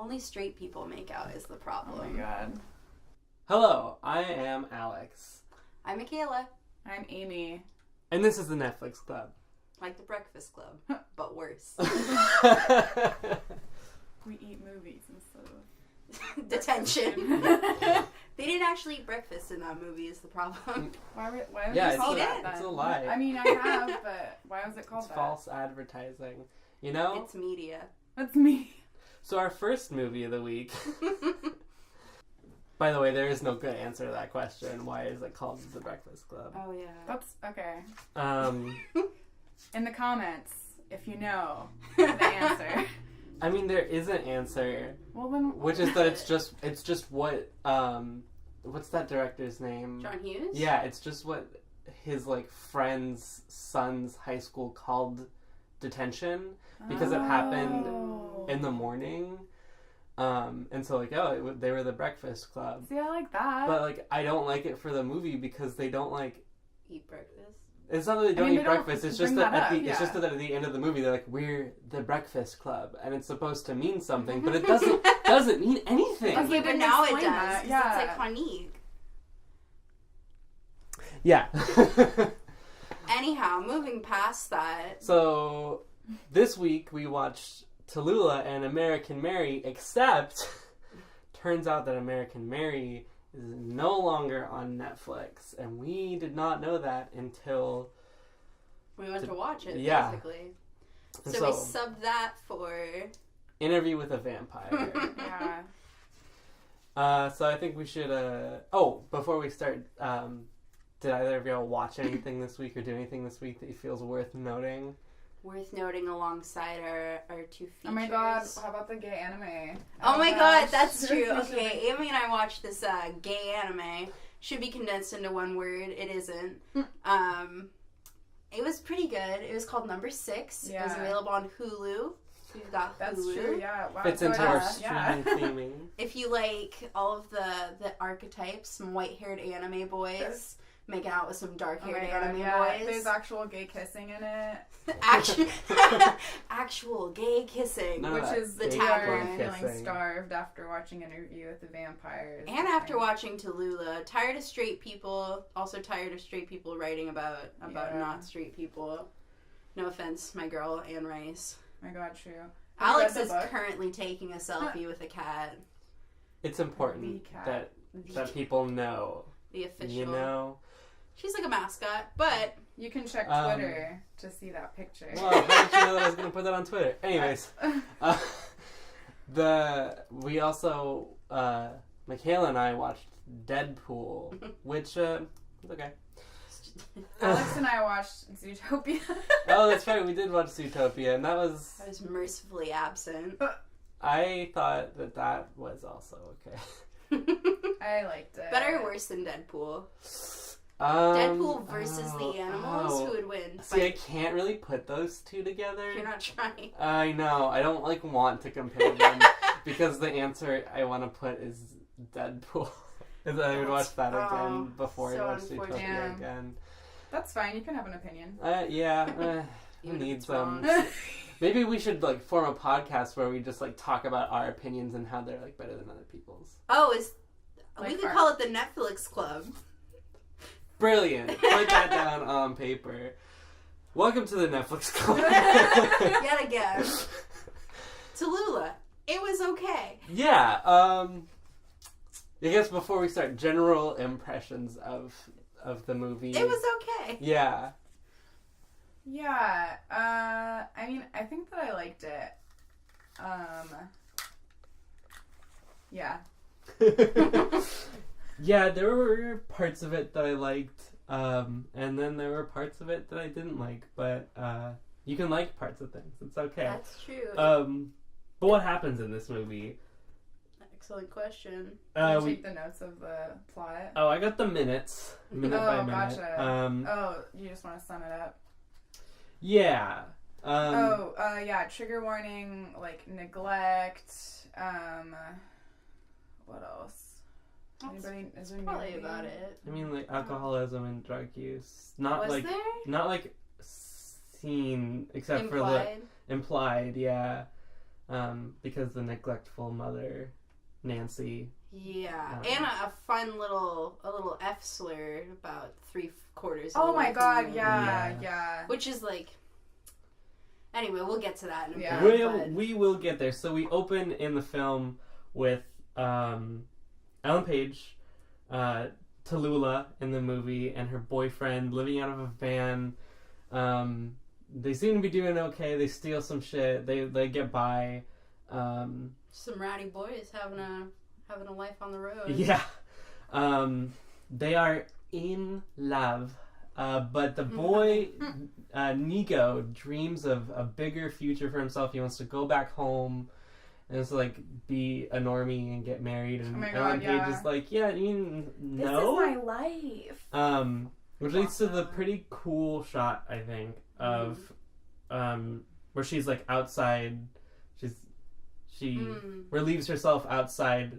Only straight people make out is the problem. Oh my god. Hello, I am Alex. I'm Michaela. I'm Amy. And this is the Netflix Club. Like the Breakfast Club, but worse. We eat movies instead of detention. They didn't actually eat breakfast in that movie is the problem. Why would yeah, you call it's that a- then? it's a lie. I mean, I have, but why was it called It's that? false advertising. You know? It's media. That's me. So our first movie of the week... By the way, there is no good answer to that question. Why is it called The Breakfast Club? Oh, yeah. That's okay. Um, In the comments, if you know the answer. I mean, there is an answer, Well, then... which is that it's just what, what's that director's name? John Hughes? Yeah, it's just what his, like, friend's son's high school called detention, because it happened in the morning. And so, like, they were the Breakfast Club. See, I like that. But, like, I don't like it for the movie because they don't, like... Eat breakfast? It's not that they don't eat breakfast, it's just that it's just that at the end of the movie they're like, we're the Breakfast Club, and it's supposed to mean something, but it doesn't mean anything. Okay, but now it does. That. 'Cause Yeah. it's iconic. Yeah. Anyhow, moving past that. So, this week we watched Tallulah and American Mary, except turns out that American Mary is no longer on Netflix, and we did not know that until We went to watch it, yeah. basically. And So we subbed that for... Interview with a Vampire. Yeah. So I think we should, before we start, did either of y'all watch anything this week or do anything this week that you feels worth noting? Worth noting alongside our two features. Oh my god, how about the gay anime? Oh my god, that's true. We should Okay, Amy and I watched this gay anime. Should be condensed into one word. It isn't. It was pretty good. It was called Number 6. Yeah. It was available on Hulu. We've got Hulu. That's true, yeah. Wow. Fits so into it our is. streaming theming. If you like all of the archetypes, some white-haired anime boys making out with some dark-haired anime boys. There's actual gay kissing in it. Actual gay kissing. No, Which is the we tagline. are feeling Kissing. starved after watching Interview with the Vampires. And after watching Tallulah, tired of straight people, also tired of straight people writing about Yeah. not straight people. No offense, my girl, Anne Rice. Oh my god, true. Alex read is the book? currently taking a selfie with a cat. It's important The cat. that people know. The official. You know? She's like a mascot, but You can check Twitter to see that picture. Well, how did you know that I was going to put that on Twitter? Anyways. We also, Michaela and I watched Deadpool, which, it's okay. Alex and I watched Zootopia. Oh, that's right, we did watch Zootopia, and that was... I was mercifully absent. I thought that was also okay. I liked it. Better or worse than Deadpool? Deadpool versus the animals? oh. Who would win? See, I can't really put those two together. You're not trying. I know, I don't, want to compare them, because the answer I want to put is Deadpool. And I would watch that again before so I watch unfortunate. Zootopia again. That's fine. You can have an opinion. Yeah, who Even if needs it's wrong. them? Maybe we should, form a podcast where we just, talk about our opinions and how they're, better than other people's. Oh, we Like could our- call it the Netflix Club. Brilliant. Put that down on paper. Welcome to the Netflix Club. Yet again. Tallulah. It was okay. Yeah, I guess before we start, general impressions of the movie. It was okay. Yeah. Yeah. I mean, I think that I liked it. Yeah. Yeah, there were parts of it that I liked, and then there were parts of it that I didn't like, but you can like parts of things. It's okay. That's true. But what happens in this movie? Excellent question. Can you take the notes of the plot? Oh, I got the minute by minute. Gotcha. You just want to sum it up? Yeah. Yeah, trigger warning, neglect, what else? Anybody, is there Probably movie? about it. I mean, alcoholism and drug use. Not Was there? Not seen, except for Implied? the implied, yeah. because the neglectful mother, Nancy. Yeah, and a fun little F slur about 3/4. Oh my god, movie. yeah. Which is like, anyway, we'll get to that in a Yeah. bit. We will get there. So we open in the film with Ellen Page, Tallulah in the movie, and her boyfriend living out of a van. They seem to be doing okay. They steal some shit. They get by. Some rowdy boys having a life on the road. Yeah. They are in love. But the boy, Nico, dreams of a bigger future for himself. He wants to go back home and just, like, be a normie and get married. And Ellen Page is like, yeah, no. This is my life. Which leads to the pretty cool shot, I think, of where she's, like, outside. She relieves herself outside.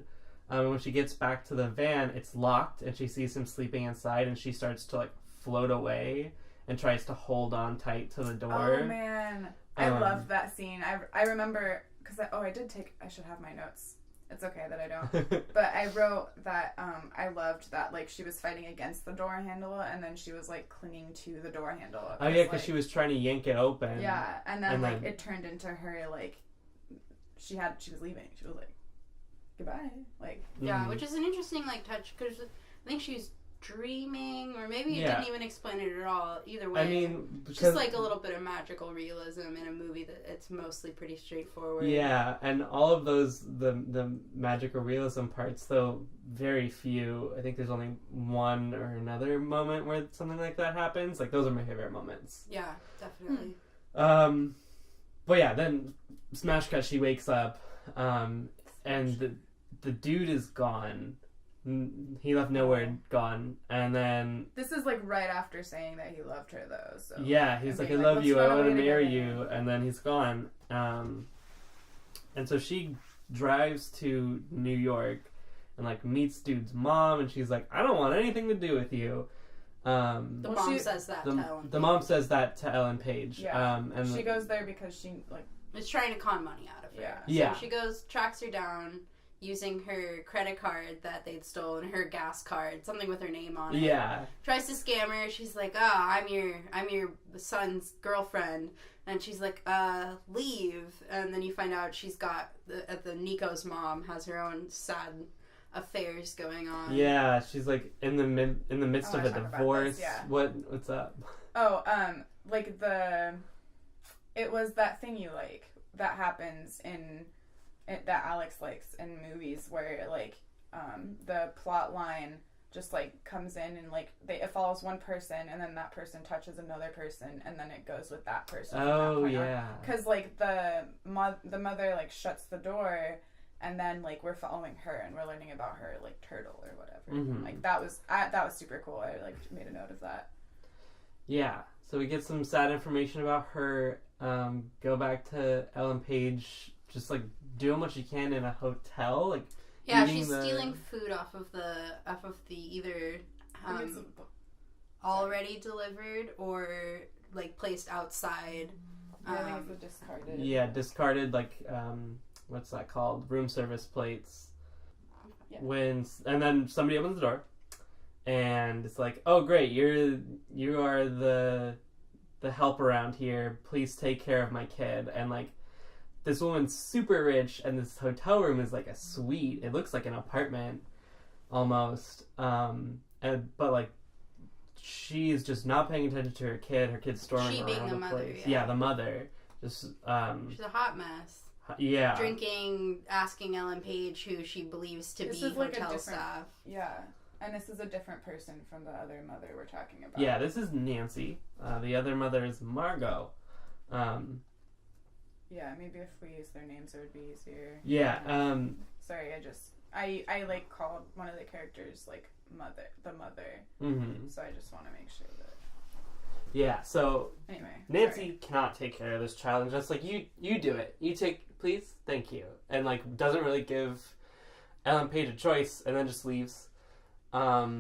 When she gets back to the van, it's locked, and she sees him sleeping inside, and she starts to, like, float away and tries to hold on tight to the door. Oh, man. I loved that scene. I remember, because I should have my notes. It's okay that I don't. But I wrote that I loved that, like, she was fighting against the door handle, and then she was, like, clinging to the door handle. Oh, yeah, because she was trying to yank it open. Yeah, and then, it turned into her, like, she was leaving. She was like, goodbye. Like, yeah, which is an interesting, like, touch, because I think she's dreaming, or maybe it didn't even explain it at all. Either way, I mean, just like a little bit of magical realism in a movie that it's mostly pretty straightforward. Yeah, and all of those the magical realism parts, though very few. I think there's only one or another moment where something like that happens. Like, those are my favorite moments. Yeah, definitely. But yeah, then smash cut. She wakes up, and the dude is gone. He left no word, gone. And then this is, like, right after saying that he loved her, though. So yeah, he's like, I love you, I want to marry you, and then he's gone. And so she drives to New York and, like, meets dude's mom, and she's like, I don't want anything to do with you. The mom says that to Ellen Page. The mom says that to Ellen Page. Yeah. And she goes there because she, like, is trying to con money out of her. Yeah. So she tracks her down using her credit card that they'd stolen, her gas card, something with her name on it. Yeah. Tries to scam her. She's like, I'm your son's girlfriend. And she's like, leave. And then you find out she's got, the Nico's mom has her own sad affairs going on. Yeah, she's, like, in the midst of a divorce. Yeah. What's up? Oh, like, it was that thing you like that happens that Alex likes in movies where, like, the plot line just, like, comes in and, like, it follows one person, and then that person touches another person, and then it goes with that person. Oh, yeah. Because, like, the mother, like, shuts the door, and then, like, we're following her, and we're learning about her, like, turtle or whatever. Mm-hmm. Like, that was super cool. I, like, made a note of that. Yeah. So we get some sad information about her. Go back to Ellen Page, just, like, doing what she can in a hotel, like, yeah, she's stealing food off of the either already delivered or, like, placed outside. I think it's the discarded. Yeah, discarded, like, what's that called? Room service plates. Yeah. And then somebody opens the door, and it's like, oh great, you are the help around here. Please take care of my kid. And, like, this woman's super rich, and this hotel room is, like, a suite. It looks like an apartment, almost. But, like, she's just not paying attention to her kid. Her kid's storming around the place. Yeah, the mother. Just, she's a hot mess. Yeah. Drinking, asking Ellen Page who she believes to be hotel staff. Yeah. And this is a different person from the other mother we're talking about. Yeah, this is Nancy. The other mother is Margot. Yeah, maybe if we use their names it would be easier. Yeah. Sorry, I like called one of the characters, like, the mother. Mm-hmm. So I just want to make sure that. Yeah. So anyway, Nancy cannot take care of this child, and just like, you do it. You take, please, thank you, and, like, doesn't really give Ellen Page a choice, and then just leaves. Yeah,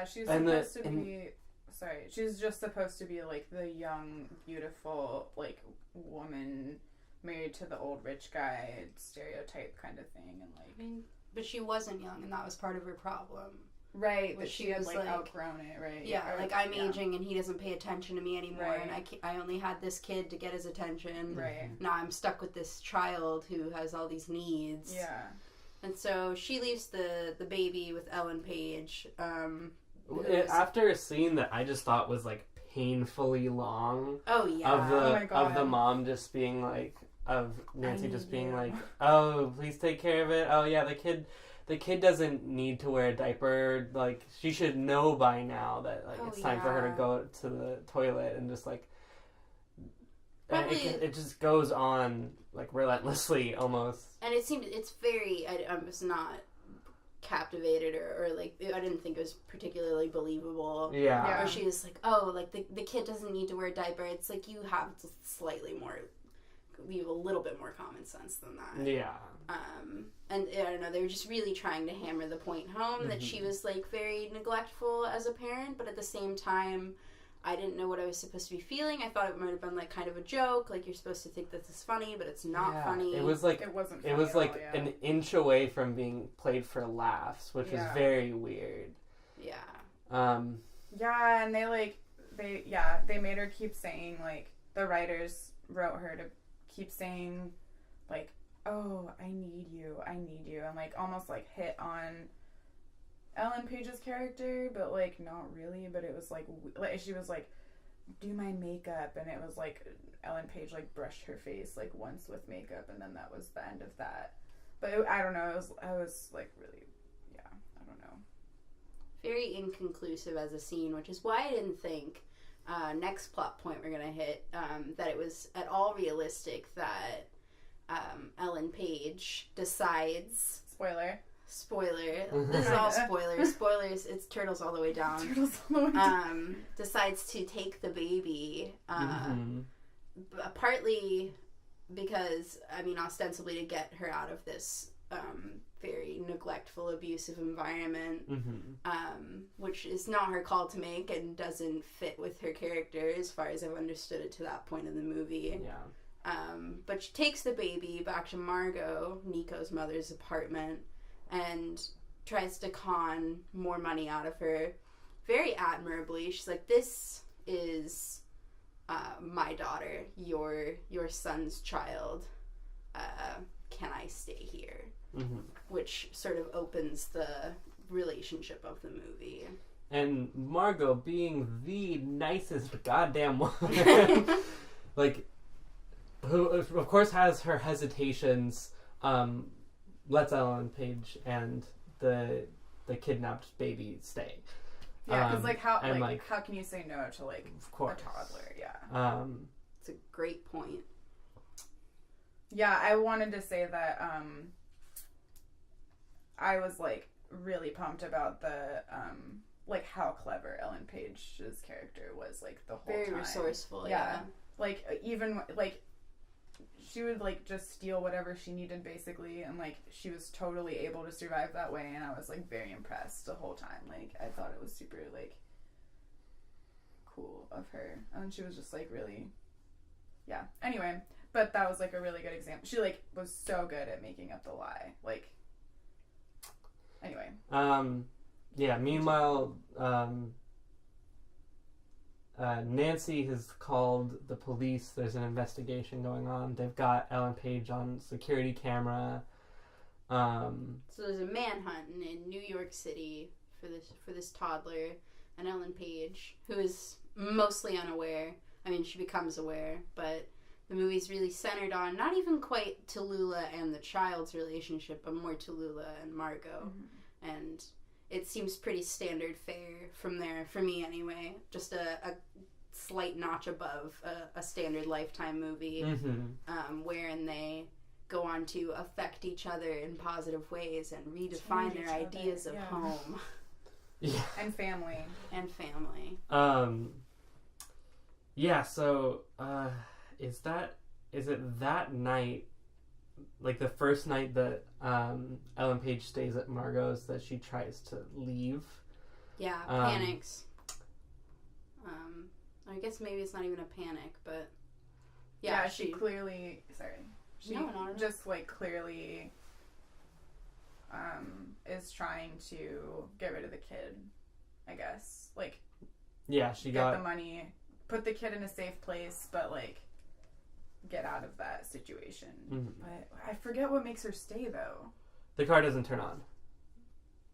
she's supposed to be. Sorry, she's just supposed to be, like, the young, beautiful, like, woman married to the old rich guy stereotype kind of thing, and like. I mean, but she wasn't young, and that was part of her problem. Right, But that she had like outgrown it, right? Yeah, Or, like I'm aging and he doesn't pay attention to me anymore, Right. and I only had this kid to get his attention. Right. Now I'm stuck with this child who has all these needs. Yeah. And so she leaves the baby with Ellen Page. After a scene that I just thought was like painfully long. Oh yeah. Of the mom just being like, of Nancy just being you. like, oh, please take care of it. Oh yeah, the kid doesn't need to wear a diaper. Like, she should know by now that like it's time for her to go to the toilet, and just like it just goes on like relentlessly almost. And it's very, I was not captivated or like, I didn't think it was particularly believable. Yeah. Or she was like, oh, like the kid doesn't need to wear a diaper. It's like you have a little bit more common sense than that. Yeah. And I don't know, they were just really trying to hammer the point home that she was like very neglectful as a parent, but at the same time, I didn't know what I was supposed to be feeling. I thought it might have been like kind of a joke, like you're supposed to think this is funny, but it's not funny. It was like it wasn't. It was like an inch away from being played for laughs, which was very weird. Yeah. Yeah, and they made her keep saying, like, the writers wrote her to keep saying, like, oh, I need you, and like almost like hit on Ellen Page's character, but like not really. But it was like she was like, do my makeup, and it was like Ellen Page like brushed her face like once with makeup, and then that was the end of that. But I don't know. I was like really, I don't know. Very inconclusive as a scene, which is why I didn't think next plot point we're gonna hit that it was at all realistic that Ellen Page decides. Spoiler. This is all spoilers. Spoilers. It's turtles all the way down. Decides to take the baby. Partly because, I mean, ostensibly to get her out of this very neglectful, abusive environment, which is not her call to make and doesn't fit with her character as far as I've understood it to that point in the movie. Yeah. But she takes the baby back to Margot, Nico's mother's apartment, and tries to con more money out of her very admirably. She's like, this is my daughter, your son's child. Can I stay here? Which sort of opens the relationship of the movie. And Margot, being the nicest goddamn woman, like, who of course has her hesitations, lets Ellen Page and the kidnapped baby stay. Yeah, because how can you say no to like of course. A toddler? Yeah. It's a great point. Yeah, I wanted to say that I was like really pumped about the like how clever Ellen Page's character was like the whole very time. Very resourceful. Yeah. Like even like she would like just steal whatever she needed basically, and like she was totally able to survive that way, and I was like very impressed the whole time. Like I thought it was super like cool of her, and she was just like really anyway, but that was like a really good example. She like was so good at making up the lie. Like anyway. Meanwhile, Nancy has called the police. There's an investigation going on. They've got Ellen Page on security camera. So there's a manhunt in New York City for this toddler, and Ellen Page, who is mostly unaware. I mean, she becomes aware, but the movie's really centered on not even quite Tallulah and the child's relationship, but more Tallulah and Margot. And it seems pretty standard fare from there, for me anyway. Just a slight notch above a standard Lifetime movie, wherein they go on to affect each other in positive ways and redefine their ideas of home. Yeah. And family. So, is it that night, like the first night that Ellen Page stays at Margot's, that she tries to leave? Yeah, panics. I guess maybe it's not even a panic, but Yeah, she clearly. Sorry. She No, not at all. just like clearly is trying to get rid of the kid, I guess. Like, yeah, she get the money, put the kid in a safe place, but like get out of that situation. But I forget what makes her stay though. The car doesn't turn on.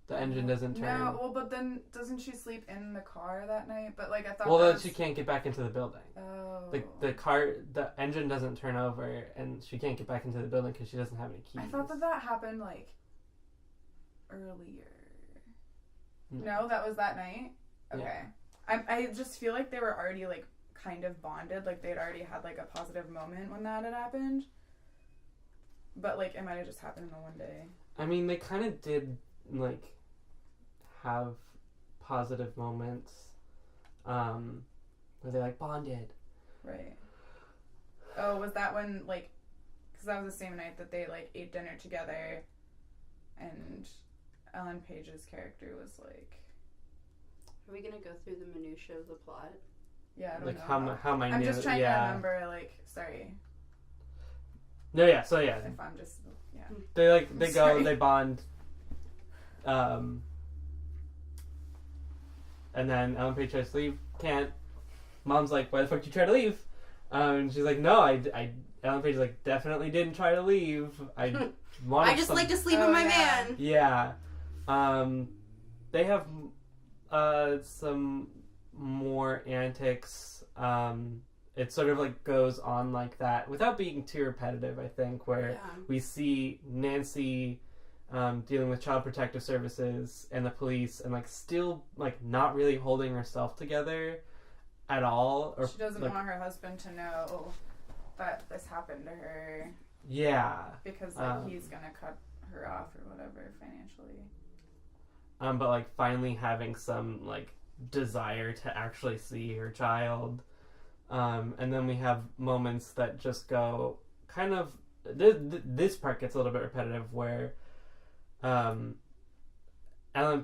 The engine doesn't turn. No, well, but then doesn't she sleep in the car that night? But like I thought. Well, then she can't get back into the building. Oh. The engine doesn't turn over, and she can't get back into the building because she doesn't have any keys. I thought that happened like earlier. No, that was that night. Okay. Yeah. I just feel like they were already like kind of bonded, like they'd already had like a positive moment when that had happened. But like it might have just happened in the one day. I mean, they kind of did like have positive moments where they like bonded. Right. Oh, was that when like, because that was the same night that they like ate dinner together, and Ellen Page's character was like. Are we gonna go through the minutia of the plot? Yeah, I don't like know. how minute. I'm just trying to remember. Like, sorry. No, yeah. So yeah. If I'm just They go, they bond. And then Ellen Page tries to leave, can't. Mom's like, why the fuck did you try to leave? And she's like, no, Ellen Page is like, definitely didn't try to leave. I wanted I just like to sleep with my man. Yeah. They have some more antics. It sort of like goes on like that without being too repetitive, I think, where we see Nancy dealing with Child Protective Services and the police and like still like not really holding herself together at all. Or she doesn't like, want her husband to know that this happened to her. Yeah. Because like he's gonna cut her off or whatever financially. But like finally having some like desire to actually see her child. And then we have moments that just go kind of this part gets a little bit repetitive where Ellen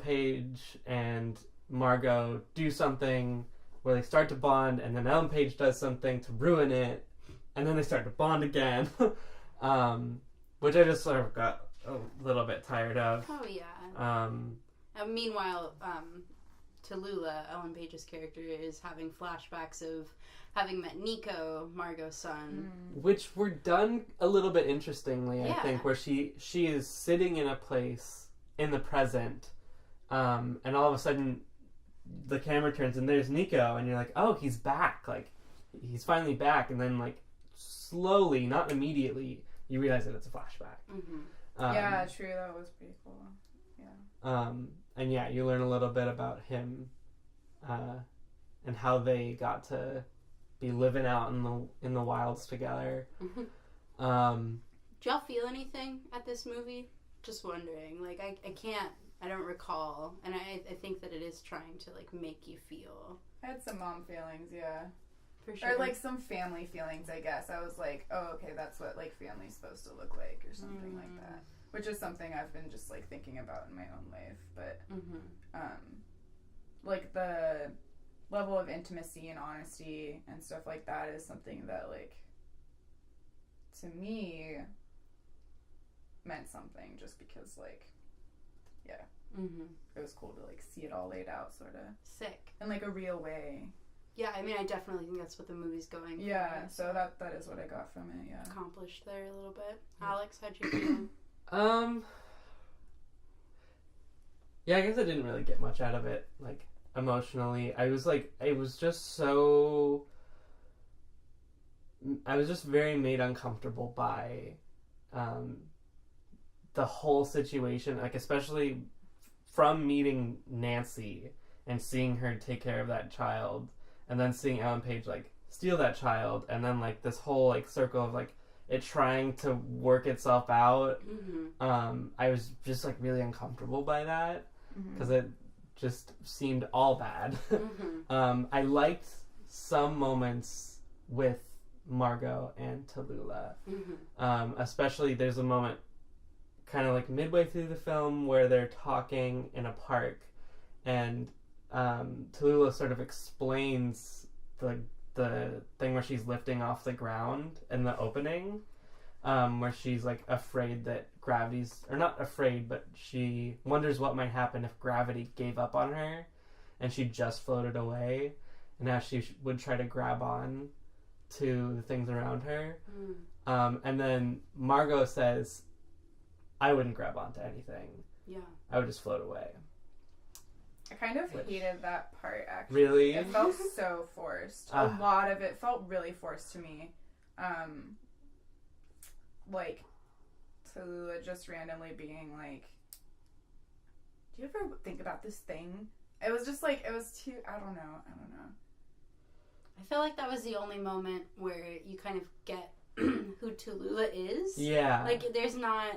Page and Margot do something where they start to bond, and then Ellen Page does something to ruin it, and then they start to bond again, which I just sort of got a little bit tired of. Oh yeah. Meanwhile, Tallulah, Ellen Page's character, is having flashbacks of having met Nico, Margot's son. Which were done a little bit interestingly, I think, where she is sitting in a place in the present, and all of a sudden the camera turns and there's Nico, and you're like, oh, he's back. Like, he's finally back. And then, like, slowly, not immediately, you realize that it's a flashback. Yeah, true. That was pretty cool. Yeah. And yeah, you learn a little bit about him and how they got to be living out in the wilds together. Do y'all feel anything at this movie? Just wondering. Like, I don't recall. And I think that it is trying to, like, make you feel. I had some mom feelings, yeah. For sure. Or, like, some family feelings, I guess. I was like, oh, okay, that's what, like, family's supposed to look like or something like that. Which is something I've been just, like, thinking about in my own life. But, like, the level of intimacy and honesty and stuff like that is something that, like, to me meant something just because, like, yeah. It was cool to, like, see it all laid out, sort of. Sick. In, like, a real way. Yeah, I mean, I definitely think that's what the movie's going for. Yeah, so that is what I got from it, yeah. Accomplished there a little bit. Alex, how'd you feel? Yeah, I guess I didn't really get much out of it, like, emotionally. I was just very made uncomfortable by the whole situation, like, especially from meeting Nancy and seeing her take care of that child, and then seeing Ellen Page, like, steal that child, and then, like, this whole, like, circle of, like, it trying to work itself out. I was just, like, really uncomfortable by that, because it just seemed all bad. I liked some moments with Margot and Tallulah. Especially there's a moment kind of like midway through the film where they're talking in a park, and Tallulah sort of explains the thing where she's lifting off the ground in the opening, where she's like afraid that gravity's, or not afraid, but she wonders what might happen if gravity gave up on her and she just floated away, and how she would try to grab on to the things around her. And then Margot says, I wouldn't grab onto anything. Yeah. I would just float away. I kind of hated that part, actually. Really? It felt so forced. A lot of it felt really forced to me. Like, Tallulah just randomly being like, do you ever think about this thing? It was just like, it was too, I don't know. I feel like that was the only moment where you kind of get who Tallulah is. Yeah. Like, there's not,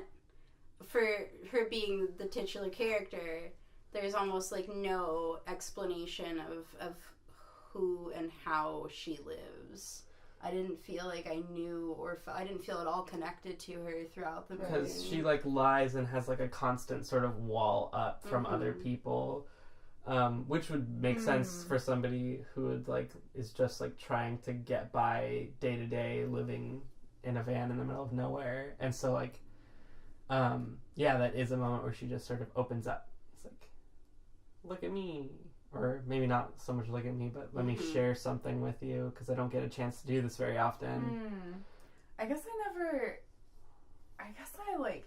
for her being the titular character, there's almost like no explanation of who and how she lives. I didn't feel like I knew, or I didn't feel at all connected to her throughout the movie. Because she like lies and has like a constant sort of wall up from other people, which would make sense for somebody who would like is just like trying to get by day to day, living in a van in the middle of nowhere. And so like, yeah, that is a moment where she just sort of opens up. It's like, look at me. Or maybe not so much look at me, but let me share something with you, because I don't get a chance to do this very often. I guess I like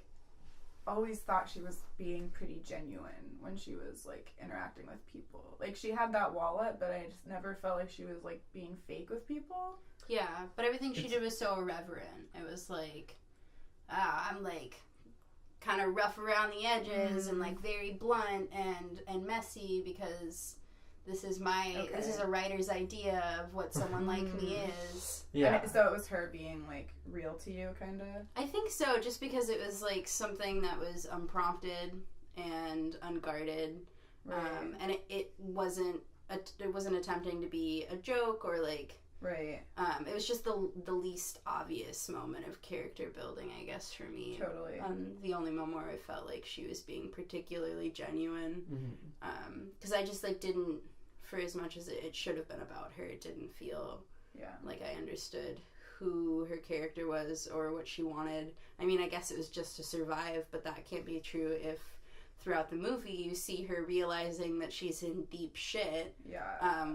always thought she was being pretty genuine when she was like interacting with people. Like, she had that wallet, but I just never felt like she was like being fake with people. Yeah, but everything she did was so irreverent. It was like, I'm like kind of rough around the edges and like very blunt and messy, because this is this is a writer's idea of what someone like me is. Yeah. So it was her being like real to you, kind of? I think so, just because it was like something that was unprompted and unguarded. Right. And it wasn't attempting to be a joke or like, right. It was just the least obvious moment of character building, I guess, for me. Totally. The only moment where I felt like she was being particularly genuine. Because I just like didn't, for as much as it should have been about her, it didn't feel like I understood who her character was or what she wanted. I mean, I guess it was just to survive, but that can't be true if throughout the movie you see her realizing that she's in deep shit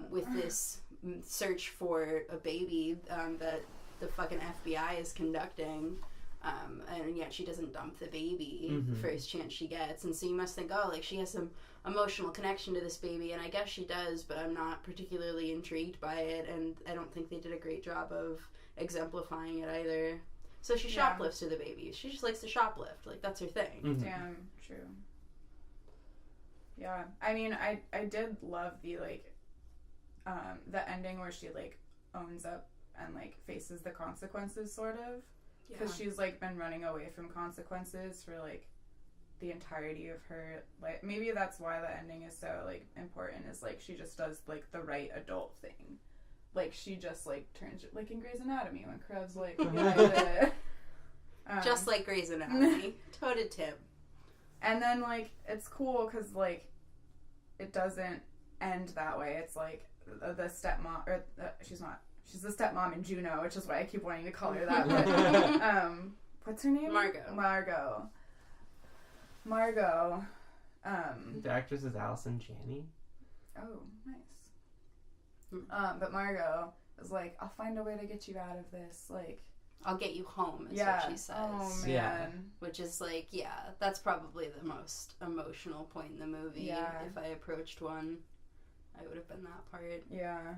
with this search for a baby that the fucking FBI is conducting, and yet she doesn't dump the baby the first chance she gets. And so you must think, oh, like she has some emotional connection to this baby, and I guess she does, but I'm not particularly intrigued by it, and I don't think they did a great job of exemplifying it either. So she shoplifts to the baby. She just likes to shoplift. Like, that's her thing. Damn, true. Yeah, I mean, I did love the, like, the ending where she, like, owns up and, like, faces the consequences, sort of. Because she's, like, been running away from consequences for, like, the entirety of her life. Maybe that's why the ending is so, like, important, is, like, she just does, like, the right adult thing. Like, she just, like, turns, like, in Grey's Anatomy, when Krev's, like, just like Grey's Anatomy. Toe to tip. And then, like, it's cool because, like, it doesn't end that way. It's, like, the stepmom, or she's the stepmom in Juno, which is why I keep wanting to call her that. But, what's her name? Margot. The actress is Allison Janney. Oh, nice. But Margot is like, I'll find a way to get you out of this. Like, I'll get you home, is what she says. Oh, man. Yeah. Which is like, that's probably the most emotional point in the movie. Yeah. If I approached one, I would have been that part. Yeah.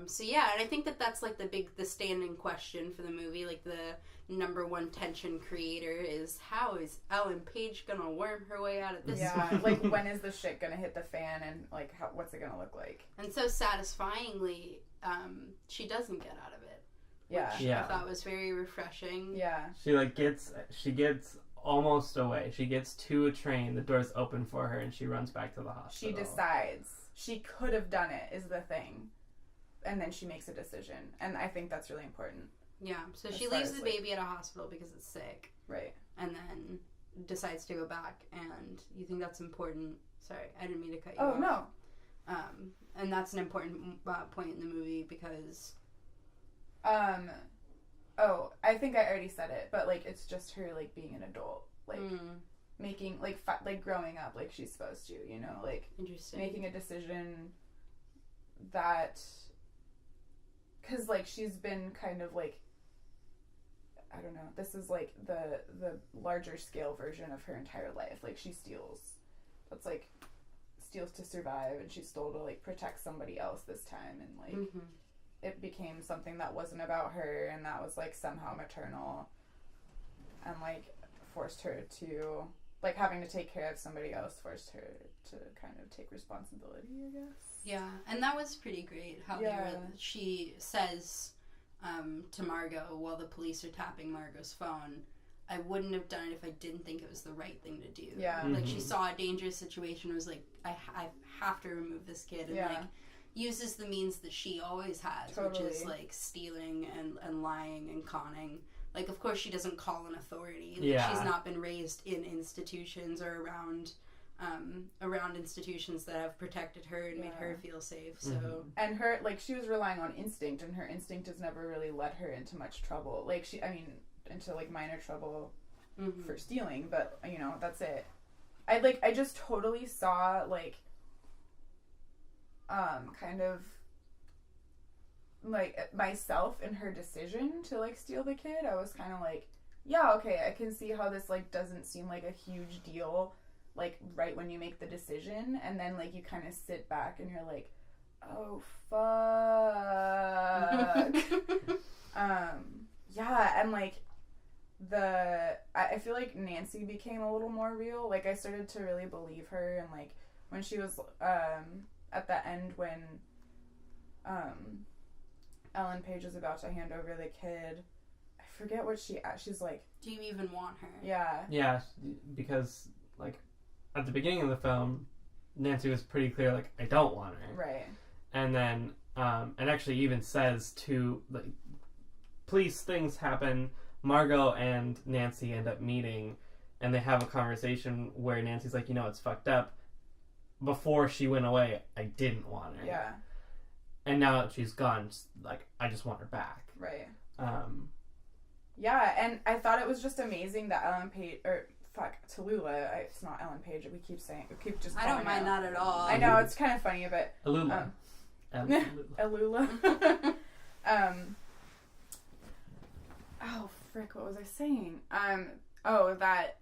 So yeah, and I think that's like the standing question for the movie. Like, the number one tension creator is, how is Ellen Page gonna worm her way out of this? Yeah. Like, when is the shit gonna hit the fan, and like, what's it gonna look like? And so satisfyingly, she doesn't get out of it. Yeah. Which I thought was very refreshing. Yeah. She gets almost away. She gets to a train, the door's open for her, and she runs back to the hospital. She decides. She could have done it, is the thing. And then she makes a decision. And I think that's really important. Yeah. So she leaves the baby at a hospital because it's sick. Right. And then decides to go back. And you think that's important. Sorry, I didn't mean to cut you off. Oh, no. And that's an important point in the movie because... Oh, I think I already said it, but, like, it's just her, like, being an adult. Like, making, like, like, growing up like she's supposed to, you know? Like, Interesting. making a decision that... Because, like, she's been kind of, like... I don't know. This is, like, the larger scale version of her entire life. Like, she steals. That's, like... steals to survive, and she stole to, like, protect somebody else this time, and, like... It became something that wasn't about her, and that was, like, somehow maternal, and, like, forced her to, like, having to take care of somebody else forced her to kind of take responsibility, I guess. Yeah, and that was pretty great, how she says to Margot while the police are tapping Margot's phone, I wouldn't have done it if I didn't think it was the right thing to do. Yeah. Like, she saw a dangerous situation, was like, I have to remove this kid, and, like, uses the means that she always has, which is, like, stealing and lying and conning. Like, of course she doesn't call an authority. Like, she's not been raised in institutions or around institutions that have protected her and made her feel safe, so... And her, like, she was relying on instinct, and her instinct has never really led her into much trouble. Like, into, like, minor trouble for stealing, but, you know, that's it. I just totally saw, like... kind of, like, myself in her decision to, like, steal the kid. I was kind of like, yeah, okay, I can see how this, like, doesn't seem like a huge deal, like, right when you make the decision, and then, like, you kind of sit back and you're like, oh, fuck. Yeah, and, like, I feel like Nancy became a little more real. Like, I started to really believe her, and, like, when she was, at the end when Ellen Page was about to hand over the kid, I forget what she's like, do you even want her? Yeah, because, like, at the beginning of the film, Nancy was pretty clear, like, I don't want her. Right. And then, and actually even says to, like, police things happen, Margot and Nancy end up meeting, and they have a conversation where Nancy's like, you know, it's fucked up. Before she went away, I didn't want her. Yeah. And now that she's gone, like, I just want her back. Right. Yeah, and I thought it was just amazing that Tallulah, it's not Ellen Page, we keep just I don't mind that at all. I know, it's kind of funny, but... Tallulah. Tallulah. Oh, frick, what was I saying? That,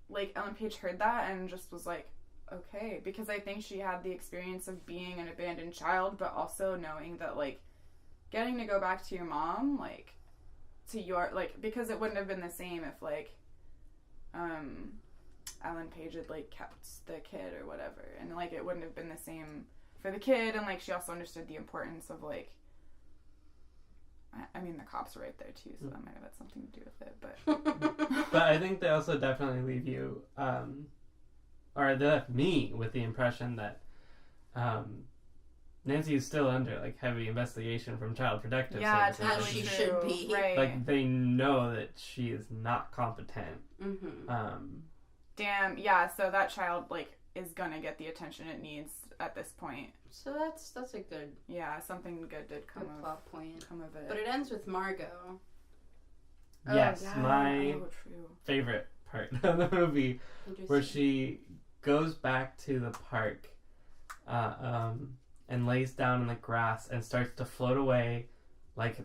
like, Ellen Page heard that and just was like, okay, because I think she had the experience of being an abandoned child, but also knowing that, like, getting to go back to your mom, like, to your, like, because it wouldn't have been the same if, like, Ellen Page had, like, kept the kid or whatever, and, like, it wouldn't have been the same for the kid, and, like, she also understood the importance of, like, I mean, the cops were right there, too, so that might have had something to do with it, but... But I think they also definitely leave you, or they left me with the impression that Nancy is still under, like, heavy investigation from Child Protective Services. Yeah, as she should be. Right. Like, they know that she is not competent. Damn, yeah, so that child, like, is gonna get the attention it needs at this point. So that's a good... Yeah, something good did come of plot point. Come of it. But it ends with Margot. Yes, my favorite part of the movie, where she goes back to the park and lays down in the grass and starts to float away, like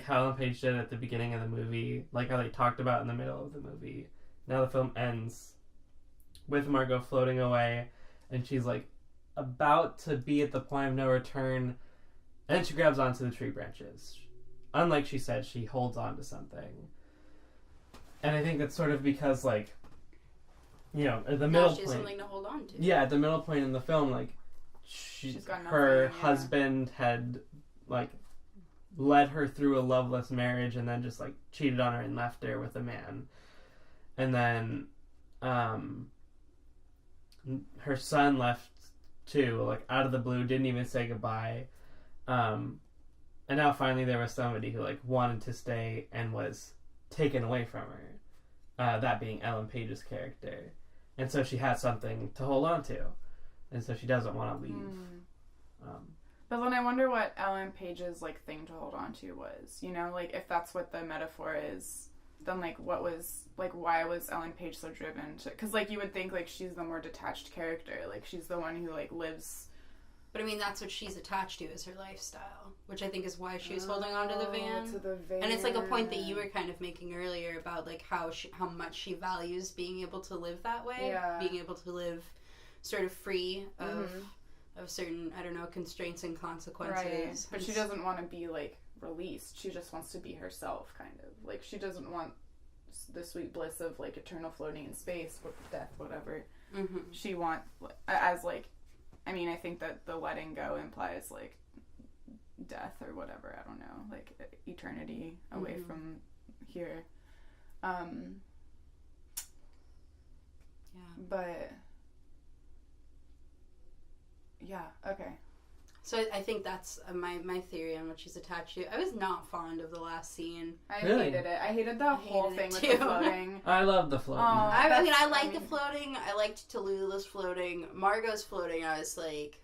how Ellen Page did at the beginning of the movie, like how they talked about in the middle of the movie. Now the film ends with Margot floating away, and she's like about to be at the point of no return, and then she grabs onto the tree branches. Unlike she said, she holds on to something. And I think that's sort of because, like, you know, at the middle point... She has something to hold on to. Yeah, at the middle point in the film, like, her husband had, like, led her through a loveless marriage and then just, like, cheated on her and left her with a man. And then, her son left, too, like, out of the blue, didn't even say goodbye. And now finally there was somebody who, like, wanted to stay and was taken away from her. That being Ellen Page's character. And so she has something to hold on to. And so she doesn't want to leave. But then I wonder what Ellen Page's, like, thing to hold on to was, you know? Like, if that's what the metaphor is, then, like, what was, like, why was Ellen Page so driven to... Because, like, you would think, like, she's the more detached character. Like, she's the one who, like, lives... But, I mean, that's what she's attached to is her lifestyle, which I think is why she was holding on to the van. And it's, like, a point that you were kind of making earlier about, like, how much she values being able to live that way. Yeah. Being able to live sort of free of certain, I don't know, constraints and consequences. Right. But she doesn't want to be, like, released. She just wants to be herself, kind of. Like, she doesn't want the sweet bliss of, like, eternal floating in space, death, whatever. Mm-hmm. She wants, as, like, I mean, I think that the letting go implies, like, death or whatever. I don't know. Like, eternity away from here. Yeah. But, yeah, okay. So I think that's my theory on what she's attached to. I was not fond of the last scene. I Really? hated it. I hated the whole hated thing it with too. the floating. I love the floating. I liked the floating. I liked Tallulah's floating. Margot's floating, I was like,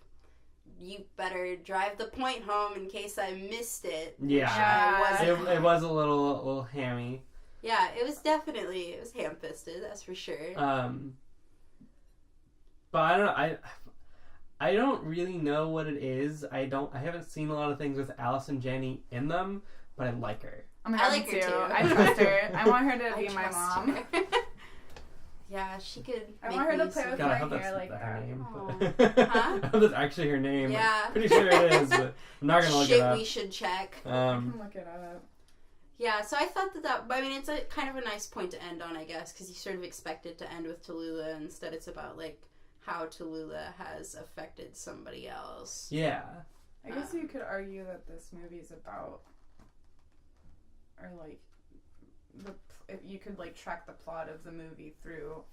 you better drive the point home in case I missed it. Yeah. Yeah. It was a little hammy. Yeah, it was ham-fisted, that's for sure. But I don't know, I don't really know what it is. I haven't seen a lot of things with Allison Janney in them, but I like her. Oh my God, I like her too. I trust her. I want her to be my trust mom. her. Yeah, she could. I want her to play with God, I my hope that's hair like her that. name. Huh? I hope that's actually her name. Yeah. I'm pretty sure it is, but I'm not gonna look it up. we should check. I can look it up. Yeah, so I thought that, I mean, it's a kind of a nice point to end on, I guess, because you sort of expect it to end with Tallulah. Instead, it's about, like, how Tallulah has affected somebody else. Yeah. I guess you could argue that this movie is about, or like, if you could like track the plot of the movie through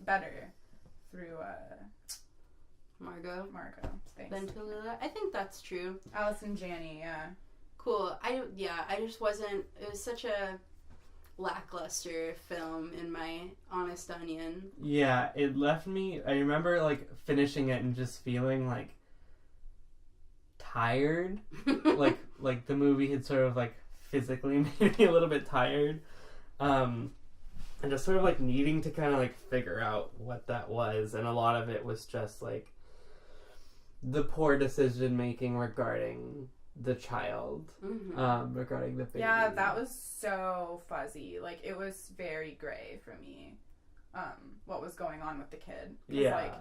Margot. Thanks. Then Tallulah. I think that's true. Allison Janney, yeah. Cool. I just wasn't. It was such a lackluster film in my honest onion. Yeah, it left me. I remember like finishing it and just feeling like tired. like the movie had sort of like physically made me a little bit tired. And just sort of like needing to kind of like figure out what that was, and a lot of it was just like the poor decision making regarding the child, regarding the baby. Yeah, that was so fuzzy. Like, it was very gray for me, what was going on with the kid. Yeah. Like,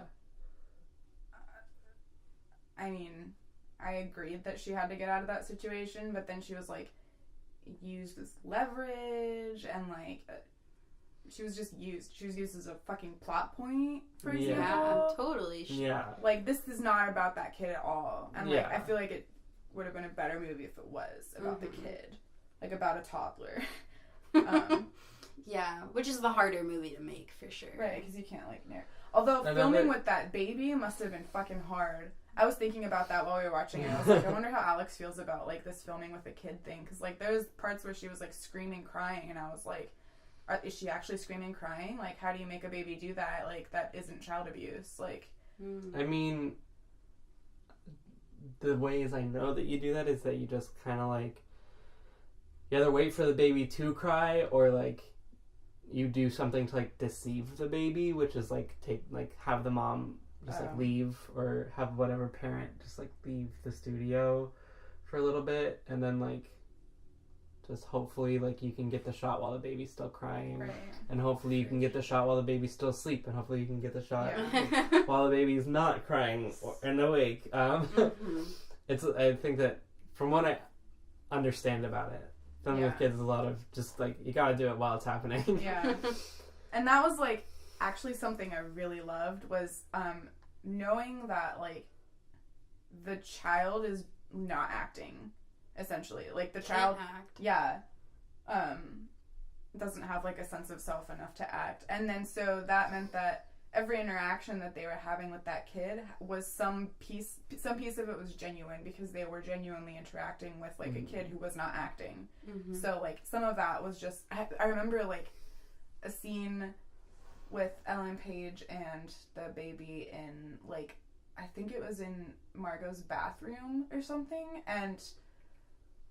I mean, I agreed that she had to get out of that situation, but then she was, like, used as leverage, and, like, she was used as a fucking plot point, for example. Yeah, totally. Yeah. Like, this is not about that kid at all. And, like, Yeah. I feel like it would have been a better movie if it was about the kid. Like, about a toddler. Yeah, which is the harder movie to make, for sure. Right, because you can't, like, although filming with that baby must have been fucking hard. I was thinking about that while we were watching it. I was like, I wonder how Alex feels about, like, this filming with a kid thing. Because, like, there's parts where she was, like, screaming, crying, and I was like, is she actually screaming, crying? Like, how do you make a baby do that? Like, that isn't child abuse. Like, I mean, the ways I know that you do that is that you just kind of, like, you either wait for the baby to cry, or, like, you do something to, like, deceive the baby, which is, like, have the mom just, like, leave, or have whatever parent just, like, leave the studio for a little bit, and then, like, just hopefully, like, you can get the shot while the baby's still crying, right. and hopefully you can get the shot while the baby's still asleep, and hopefully you can get the shot Yeah. while the baby's not crying and awake. It's, I think that from what I understand about it, filming with kids is a lot of just, like, you gotta do it while it's happening. Yeah. And that was, like, actually something I really loved was knowing that, like, the child is not acting, essentially. Like, the child... Can't act. doesn't have, like, a sense of self enough to act. And then so that meant that every interaction that they were having with that kid was some piece of it was genuine, because they were genuinely interacting with, like, a kid who was not acting. So, like, some of that was just... I remember, like, a scene with Ellen Page and the baby in, like, I think it was in Margot's bathroom or something,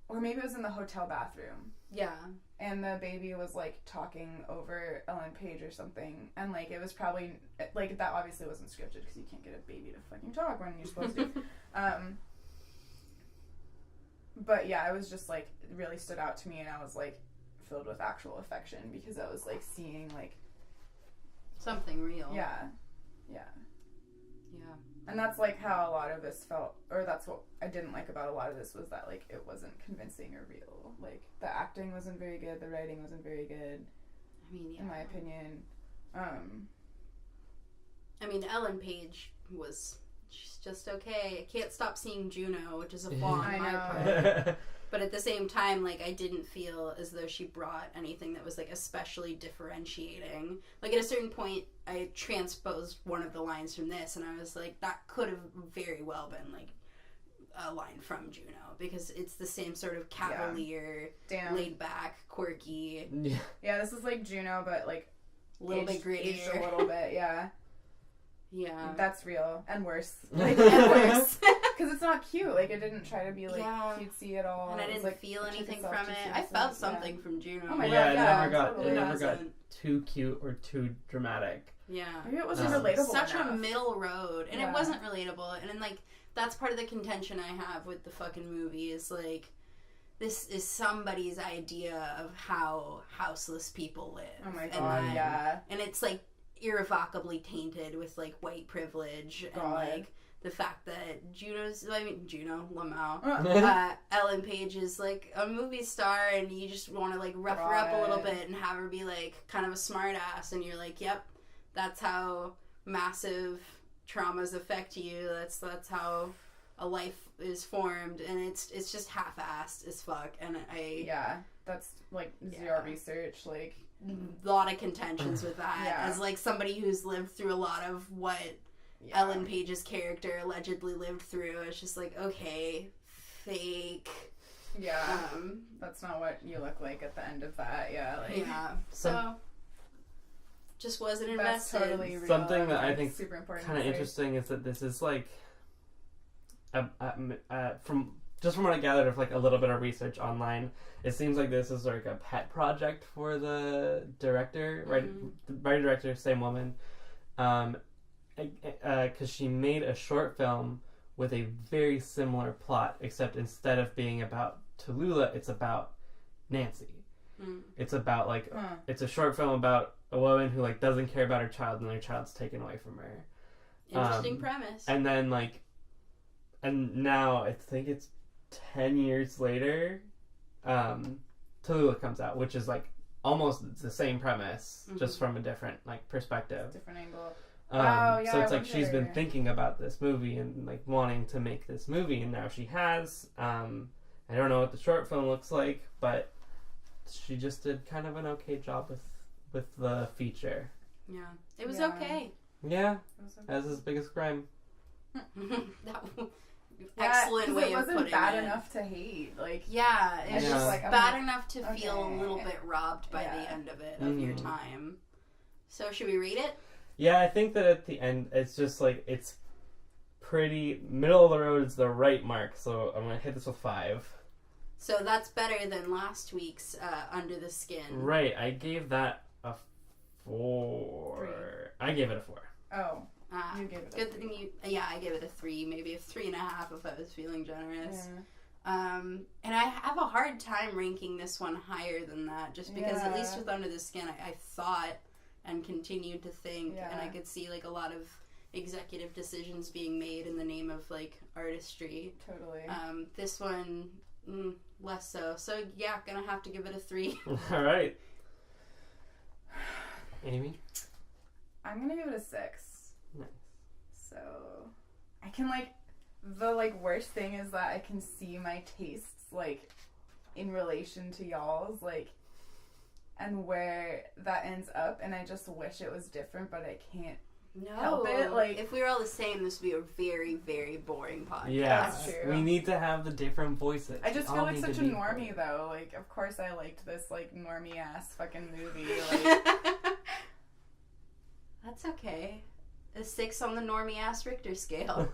or maybe it was in the hotel bathroom. Yeah. And the baby was, like, talking over Ellen Page or something. And, like, it was probably, like, that obviously wasn't scripted because you can't get a baby to fucking talk when you're supposed to. But, yeah, it was just, like, it really stood out to me, and I was, like, filled with actual affection because I was, like, seeing, like... Something real. Yeah. Yeah. Yeah. And that's, like, how a lot of this felt, or that's what I didn't like about a lot of this, was that, like, it wasn't convincing or real. Like, the acting wasn't very good, the writing wasn't very good, I mean, yeah. in my opinion. I mean, Ellen Page she's just okay. I can't stop seeing Juno, which is a flaw on my part. But at the same time, like, I didn't feel as though she brought anything that was, like, especially differentiating. Like, at a certain point, I transposed one of the lines from this, and I was like, that could have very well been, like, a line from Juno, because it's the same sort of cavalier, laid back, quirky. Yeah, this is like Juno, but, like, a little bit grittier. A little bit, yeah. Yeah. That's real. And worse. Like, and worse. Because it's not cute. Like, it didn't try to be, like, cutesy at all. And I didn't like, feel anything from it. I felt something from Juno. Oh my God, God, it never got too cute or too dramatic. Yeah. Maybe it wasn't relatable Such enough. a middle road. And it wasn't relatable. And then, like, that's part of the contention I have with the fucking movie is, like, this is somebody's idea of how houseless people live. Oh my God, yeah. And it's, like, irrevocably tainted with, like, white privilege and, like, the fact that Juno, Lamau, Ellen Page is, like, a movie star, and you just want to, like, rough her up a little bit and have her be, like, kind of a smart ass, and you're like, yep, that's how massive traumas affect you, that's how a life is formed, and it's just half-assed as fuck, and that's, like, zero research, like, a lot of contentions with that, as, like, somebody who's lived through a lot of what Ellen Page's character allegedly lived through. It's just like, okay, fake. Yeah. That's not what you look like at the end of that. Yeah. Like, So, just wasn't invested. That's totally real. Something that I think super important kind of interesting is that this is like, from what I gathered of like a little bit of research online, it seems like this is like a pet project for the director, writer director, same woman, because she made a short film with a very similar plot, except instead of being about Tallulah, it's about Nancy. It's about like it's a short film about a woman who like doesn't care about her child and her child's taken away from her. Interesting premise. And then like, and now I think it's 10 years later, Tallulah comes out, which is like almost the same premise, just from a different like perspective, different angle. So it's like she's been thinking about this movie and like wanting to make this movie, and now she has. I don't know what the short film looks like, but she just did kind of an okay job with the feature. Yeah, it was okay. Yeah, as his biggest crime. Excellent way of putting it. It wasn't bad enough to hate. Like, it's just like, bad enough to feel a little bit robbed by the end of it, of your time. So should we rate it? Yeah, I think that at the end, it's just like, it's pretty, middle of the road is the right mark, so I'm going to hit this with 5. So that's better than last week's Under the Skin. Right, I gave that a 4. 3. I gave it a 4. Oh. You gave it a good 3. thing I gave it a 3, maybe a 3.5 if I was feeling generous. And I have a hard time ranking this one higher than that, just because at least with Under the Skin, I thought and continued to think, and I could see like a lot of executive decisions being made in the name of like artistry. Totally. This one, less so. So yeah, gonna have to give it a 3. All right. Amy? I'm gonna give it a 6. Nice. So I can like, the like worst thing is that I can see my tastes like in relation to y'all's, like, and where that ends up, and I just wish it was different, but I can't help it. Like, if we were all the same, this would be a very, very boring podcast. Yeah, that's true. We need to have the different voices. I just feel like such a normie, though. Like, of course I liked this, like, normie-ass fucking movie. Like, that's okay. A 6 on the Normie ass Richter scale.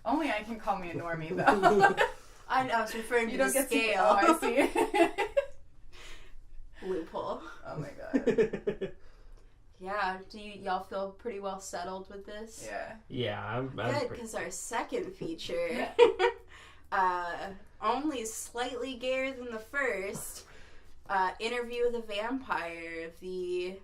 Only I can call me a normie, though. I was referring to the scale. I see. Loophole. Oh my god. Yeah, do y'all feel pretty well settled with this? Yeah. Yeah, I'm good, because our second feature, only slightly gayer than the first, Interview with a Vampire, the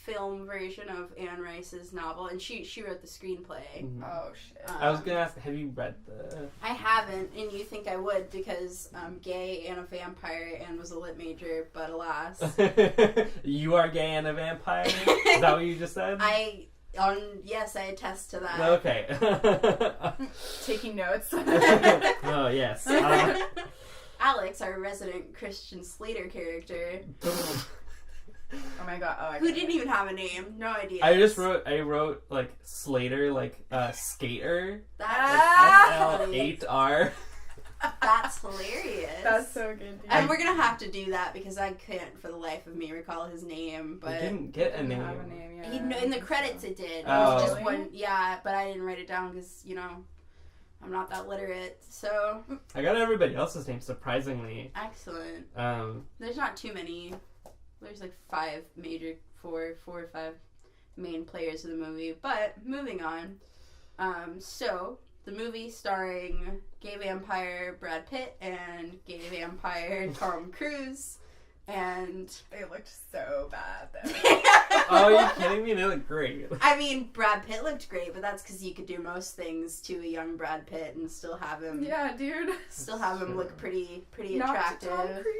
film version of Anne Rice's novel, and she wrote the screenplay. Mm-hmm. Oh shit. I was gonna ask, have you read the... I haven't, and you think I would because I'm gay and a vampire and was a lit major, but alas. You are gay and a vampire? Is that what you just said? Yes, I attest to that. Okay. Taking notes. Oh, yes. Alex, our resident Christian Slater character. Oh my god. Oh, who didn't even have a name. No idea. I wrote like Slater, like skater. That's SLHR. That's hilarious. That's so good. Dude. And we're gonna have to do that because I couldn't for the life of me recall his name. But he didn't get a name. Have a name yet. in the credits it did. It Oh. was just Really? one. Yeah, but I didn't write it down because I'm not that literate. So I got everybody else's name, surprisingly. excellent. There's not too many. There's like four or five main players of the movie. But moving on. So the movie starring gay vampire Brad Pitt and gay vampire Tom Cruise, and They looked so bad though. Oh, are you kidding me? They look great. I mean, Brad Pitt looked great, but that's because you could do most things to a young Brad Pitt and still have him. Yeah, dude. Still have him look pretty Not attractive. to Tom Cruise.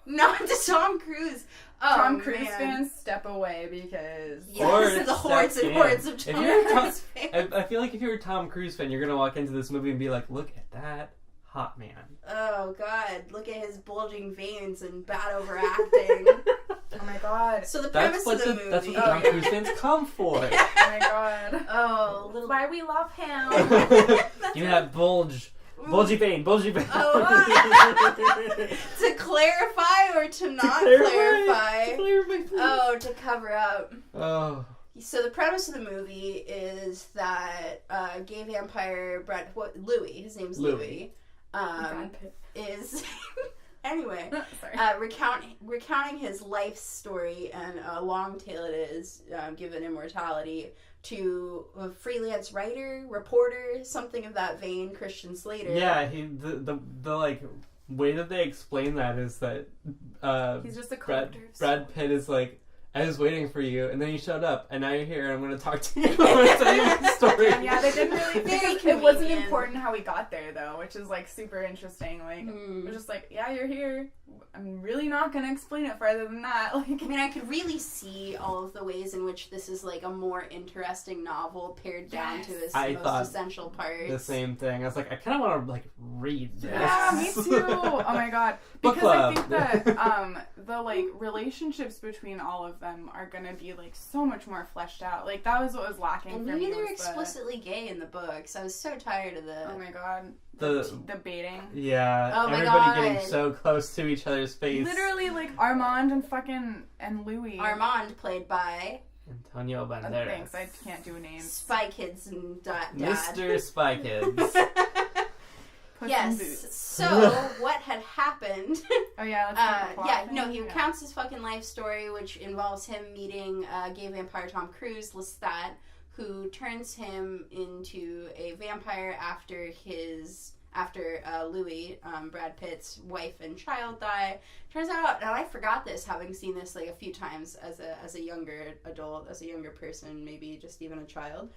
Not to Tom Cruise. Oh, Tom Cruise man. fans, step away because Yes, the hordes and hordes of Tom Cruise fans. I feel like if you're a Tom Cruise fan, you're gonna walk into this movie and be like, "Look at that hot man." Oh God! Look at his bulging veins and bad overacting. Oh my god. So the premise of the movie. That's what the Tom Cruise fans come for. Oh my god. Oh, little. Why we love him. You have bulgy vein. Oh, to clarify or to not clarify? To clarify, please. Oh, to cover up. Oh. So the premise of the movie is that gay vampire Louis, his name's Louis, is anyway Sorry. recounting his life story and a long tale it is, given immortality, to a freelance writer, reporter, something of that vein, Christian Slater. Yeah, the like way that they explain that is that He's just a collector. Brad Pitt is like, I was waiting for you, and then you showed up, and now you're here, and I'm going to talk to you. I'm going to tell you my story. Yeah, they didn't really. Very It wasn't convenient. important how we got there, though, which is like super interesting. Like, we're just like, yeah, you're here. I'm really not gonna explain it further than that. Like, I mean, I could really see all of the ways in which this is like a more interesting novel pared down to its I most thought essential parts. The same thing. I was like, I kind of want to like read this. yeah, me too. Oh my god, Book because I club. think that the like relationships between all of them are gonna be like so much more fleshed out. Like that was what was lacking And for maybe me. they're was explicitly gay in the books. I was so tired of the. Oh my god, The- the baiting. Yeah, Oh my everybody God. getting so close to each other's face. Literally, like Armand and Louis. Armand, played by Antonio Banderas. Thanks, I can't do names. Spy Kids and Dad. Mr. Spy Kids. Puss in Yes. Boots. So what had happened? Oh yeah. That's the plot thing. He recounts his fucking life story, which involves him meeting gay vampire Tom Cruise, Lestat, who turns him into a vampire after Louis, Brad Pitt's wife and child die. Turns out, and I forgot this, having seen this like a few times as a younger adult, as a younger person, maybe just even a child,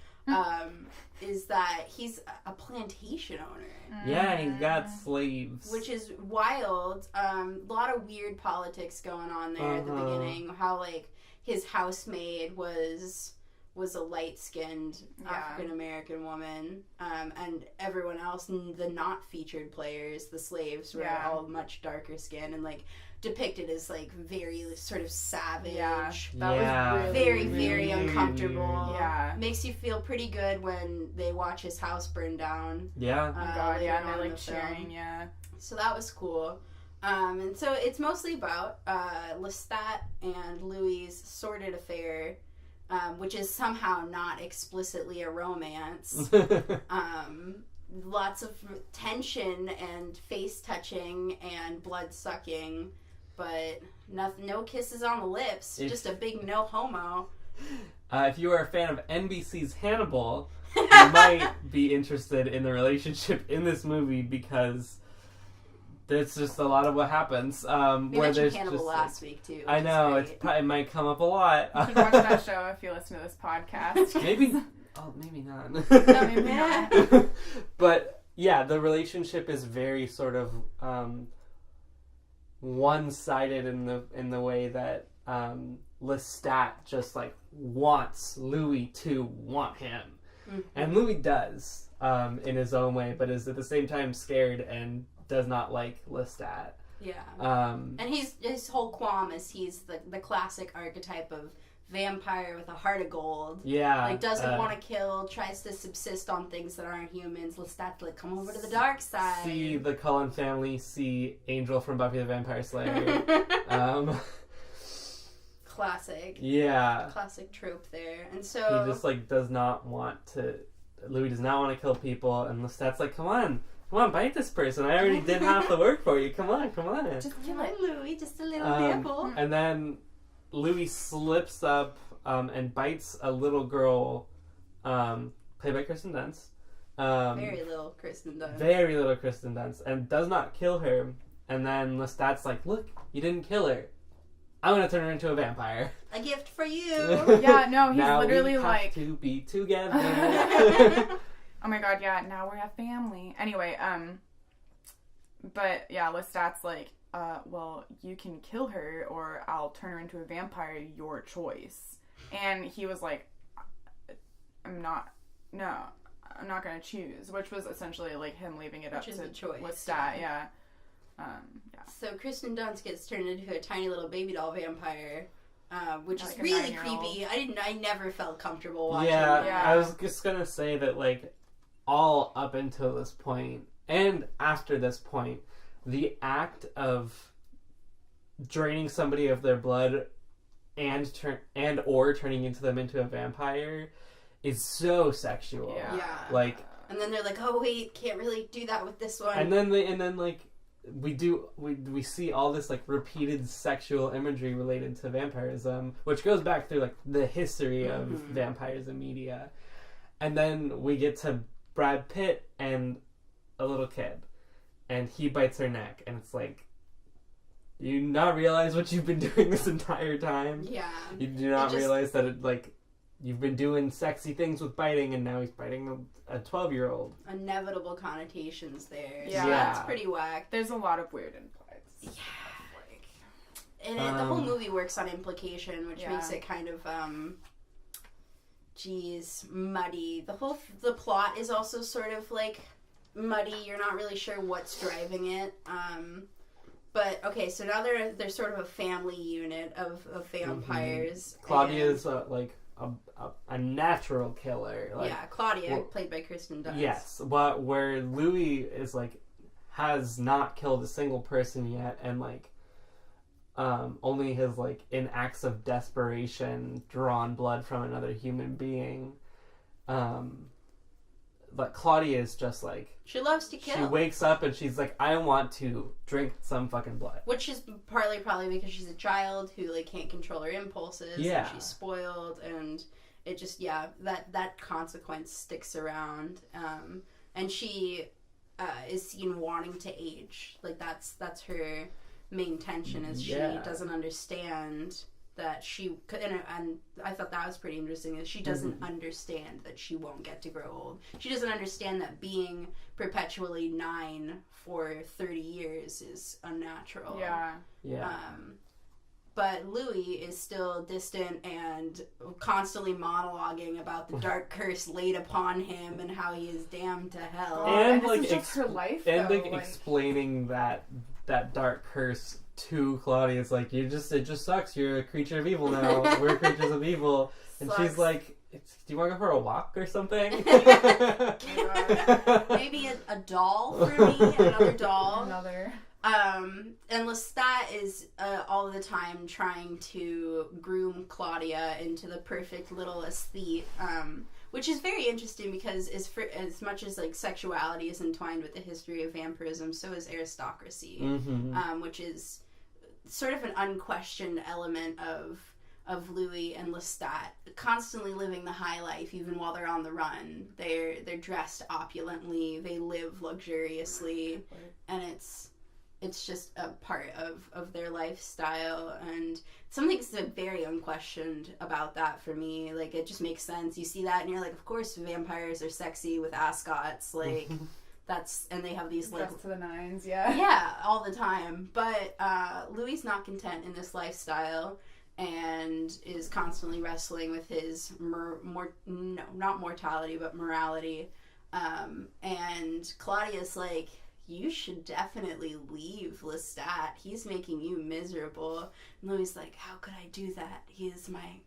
is that he's a plantation owner. Yeah, he's got slaves. Which is wild. A lot of weird politics going on there at the beginning. How like his housemaid was a light-skinned African-American woman, and everyone else, the not featured players, the slaves, were all much darker skinned and like depicted as like very sort of savage. Yeah, that was very, really very weird. uncomfortable. Yeah. Makes you feel pretty good when they watch his house burn down. Yeah. Oh god, later yeah, and on they're in like the film. cheering, yeah. So that was cool. And so it's mostly about Lestat and Louis' sordid affair which is somehow not explicitly a romance. Lots of tension and face touching and blood sucking, but no kisses on the lips. Just a big no homo. If you are a fan of NBC's Hannibal, you might be interested in the relationship in this movie because there's just a lot of what happens. We mentioned Hannibal last week too. I know it might come up a lot. You can watch that show if you listen to this podcast. Maybe not. No, maybe not. But yeah, the relationship is very sort of one-sided in the way that Lestat just like wants Louis to want him. Mm-hmm. And Louis does in his own way, but is at the same time scared and does not like Lestat. Yeah. And his whole qualm is he's the classic archetype of vampire with a heart of gold. Yeah. Like, doesn't want to kill, tries to subsist on things that aren't humans. Lestat's like, come over to the dark side. See the Cullen family, see Angel from Buffy the Vampire Slayer. Classic. Yeah. Classic trope there. And so... He just, like, does not want to... Louis does not want to kill people, and Lestat's like, come on, bite this person. I already did half the work for you. Come on. Just kill it, Louis. Just a little nibble. And then Louis slips up and bites a little girl, played by Kirsten Dunst. Very little Kirsten Dunst. And does not kill her. And then Lestat's like, look, you didn't kill her. I'm going to turn her into a vampire. A gift for you. Yeah, no, he's now literally we like... have to be together. Oh my god, yeah, now we're a family. Anyway, but yeah, Lestat's like, well, you can kill her or I'll turn her into a vampire, your choice. And he was like, I'm not gonna choose, which was essentially like him leaving it up to Lestat, yeah. So Kirsten Dunst gets turned into a tiny little baby doll vampire, which is really creepy. I never felt comfortable watching that. Yeah, I was just gonna say that, like, all up until this point and after this point, the act of draining somebody of their blood and turning into a vampire is so sexual. Yeah. Like, and then they're like, oh wait, can't really do that with this one. And then like we see all this like repeated sexual imagery related to vampirism, which goes back through like the history of vampires in media. And then we get to Brad Pitt and a little kid, and he bites her neck, and it's like, you not realize what you've been doing this entire time? Yeah. You do not realize that it, like, you've been doing sexy things with biting, and now he's biting a 12-year-old. Inevitable connotations there. Yeah. So that's pretty whack. There's a lot of weird implies. Yeah. And the whole movie works on implication, which makes it kind of, muddy. The plot is also sort of, like, muddy. You're not really sure what's driving it. But, okay, so now they're sort of a family unit of vampires. Claudia's, like, a natural killer. Like, yeah, Claudia, played by Kirsten Dunst. Yes, but where Louis is, like, has not killed a single person yet, and, like, only has, like, in acts of desperation, drawn blood from another human being. But Claudia is just, like... She loves to kill. She wakes up and she's like, I want to drink some fucking blood. Which is partly probably because she's a child who, like, can't control her impulses. Yeah. And she's spoiled, and it just, that consequence sticks around. And she is seen wanting to age. Like, that's her main tension, is she doesn't understand that she could, and I thought that was pretty interesting, that she doesn't understand that she won't get to grow old. She doesn't understand that being perpetually 9 for 30 years is unnatural. Yeah. But Louis is still distant and constantly monologuing about the dark curse laid upon him and how he is damned to hell. And like, this is just her life, and though, like explaining that dark curse to Claudia. Is like, it just sucks. You're a creature of evil now. We're creatures of evil. And Sucks. She's like, do you want to go for a walk or something? Maybe a doll for me, another doll. And Lestat is all the time trying to groom Claudia into the perfect little aesthete, which is very interesting because as much as like sexuality is entwined with the history of vampirism, so is aristocracy, which is sort of an unquestioned element of Louis and Lestat, constantly living the high life even while they're on the run. They're dressed opulently, they live luxuriously, and it's just a part of their lifestyle, and something's very unquestioned about that for me. Like, it just makes sense. You see that and you're like, of course vampires are sexy with ascots, like and they have these like dressed to the nines, yeah. Yeah, all the time. But Louis not content in this lifestyle and is constantly wrestling with his not mortality but morality. And Claudia's like, you should definitely leave Lestat. He's making you miserable. And Louis like, how could I do that? He is my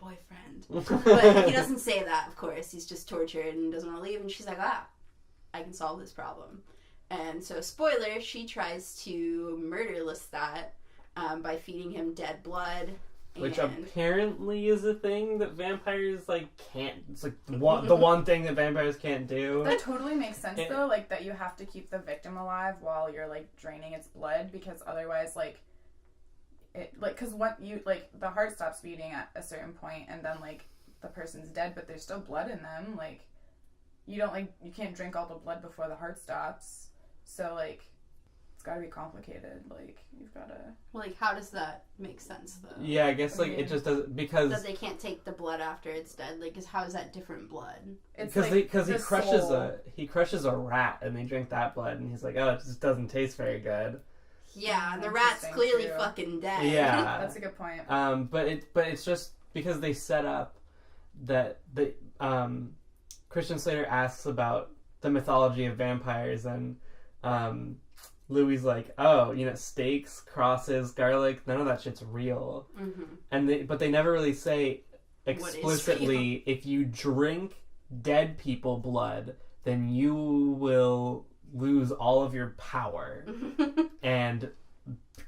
boyfriend. But he doesn't say that, of course. He's just tortured and doesn't want to leave. And she's like, I can solve this problem. And so, spoiler, she tries to murder Lestat by feeding him dead blood. Which apparently is a thing that vampires, like, can't... It's, like, the one thing that vampires can't do. That totally makes sense, though, like, that you have to keep the victim alive while you're, like, draining its blood, because otherwise, like, because the heart stops beating at a certain point, and then, like, the person's dead, but there's still blood in them, like, you can't drink all the blood before the heart stops, so, like... gotta be complicated. Like, you've gotta... Like, how does that make sense, though? Yeah, I guess, like, it just doesn't... Because... That they can't take the blood after it's dead. Like, how is that different blood? Because he crushes a rat, and they drink that blood, and he's like, oh, it just doesn't taste very good. Yeah, and the rat's clearly fucking dead. Yeah. That's a good point. But it's just because they set up that... Christian Slater asks about the mythology of vampires, and... Louis like, oh, steaks, crosses, garlic, none of that shit's real. And but they never really say explicitly, if you drink dead people blood, then you will lose all of your power and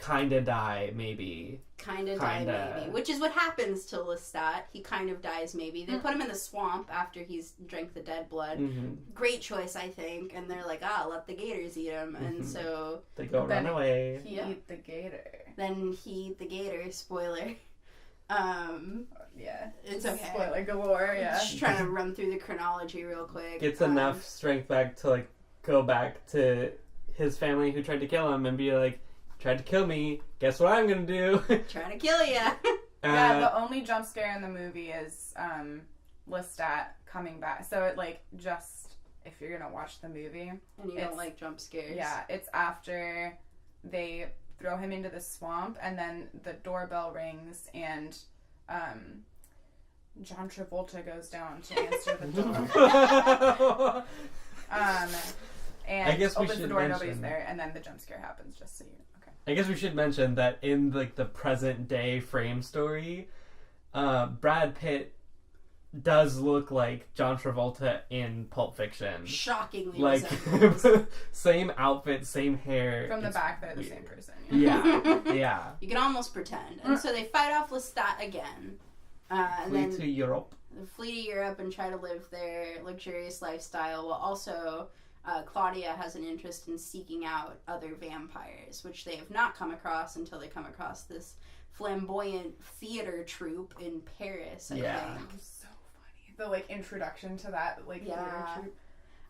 kinda die, maybe. Kinda. Which is what happens to Lestat. He kind of dies, maybe. They put him in the swamp after he's drank the dead blood. Great choice, I think. And they're like, let the gators eat him. And so... They go run away. He eat the gator. Then he eat the gator. Spoiler. Yeah. It's okay. Spoiler galore, yeah. Just trying to run through the chronology real quick. Gets enough strength back to, like, go back to his family who tried to kill him and be like, tried to kill me. Guess what I'm gonna do? Trying to kill ya. Yeah, the only jump scare in the movie is Lestat coming back. So it just if you're gonna watch the movie and you don't like jump scares. Yeah, it's after they throw him into the swamp, and then the doorbell rings, and John Travolta goes down to answer the door. And I guess opens the door, nobody's there, and then the jump scare happens, just so you know. Okay. I guess we should mention that in the present day frame story, Brad Pitt does look like John Travolta in Pulp Fiction. Shockingly same outfit, same hair. From the back, they're the same person. Yeah. You can almost pretend. And so they fight off Lestat again. And flee to Europe. Flee to Europe and try to live their luxurious lifestyle, while also... Claudia has an interest in seeking out other vampires, which they have not come across until they come across this flamboyant theater troupe in Paris, I think. That was so funny. The, introduction to that, theater troupe.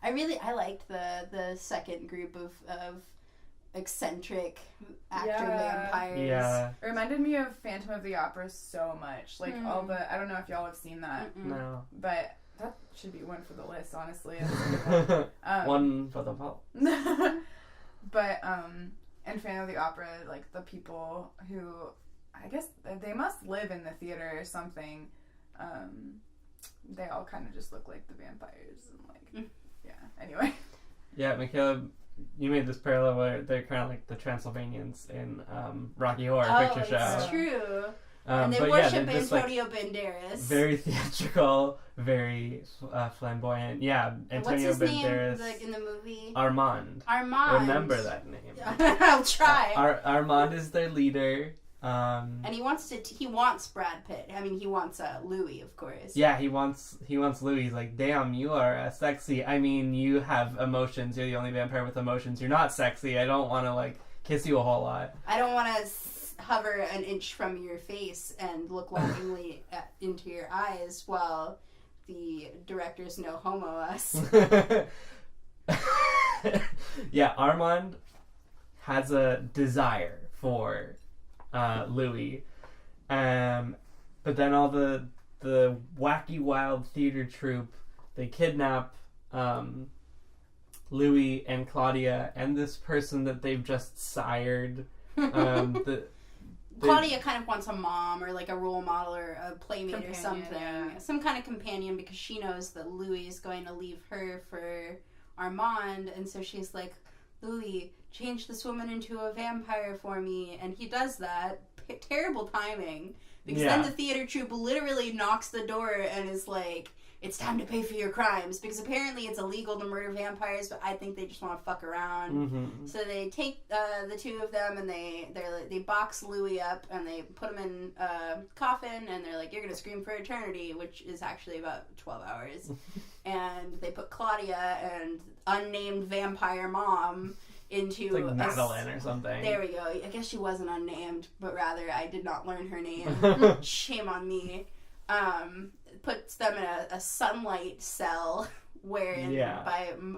I liked the second group of eccentric actor vampires. Yeah. It reminded me of Phantom of the Opera so much. All the... I don't know if y'all have seen that. No. But... that should be one for the list, honestly. One for the vault. But, in Phantom of the Opera, the people who, I guess, they must live in the theater or something, they all kind of just look like the vampires. And, yeah, anyway. Yeah, Michaela, you made this parallel where they're kind of like the Transylvanians in Rocky Horror Picture Show. It's true. And they but worship they're just, Antonio Banderas. very theatrical, very flamboyant. Yeah, Antonio What's his Banderas. name in the movie? Armand. Remember that name. I'll try. Armand is their leader. And he wants Brad Pitt. I mean, he wants Louis, of course. Yeah, he wants Louis. He's like, damn, you are sexy. I mean, you have emotions. You're the only vampire with emotions. You're not sexy. I don't want to like kiss you a whole lot. I don't want to hover an inch from your face and look longingly into your eyes while the director's no homo us. Yeah, Armand has a desire for Louis, but then all the wacky wild theater troupe, they kidnap Louis and Claudia and this person that they've just sired. Claudia kind of wants a mom or like a role model or a playmate Companion, or something. yeah. Some kind of companion because she knows that Louis is going to leave her for Armand. And so she's like, Louis, change this woman into a vampire for me. And he does that. Terrible timing. Because then the theater troupe literally knocks the door and is like, it's time to pay for your crimes. Because apparently it's illegal to murder vampires, but I think they just want to fuck around. Mm-hmm. So they take the two of them and they box Louis up and they put him in a coffin and they're like, you're going to scream for eternity, which is actually about 12 hours. And they put Claudia and unnamed vampire mom into It's like Madeline or something. There we go. I guess she wasn't unnamed, but rather I did not learn her name. Shame on me. Puts them in a sunlight cell wherein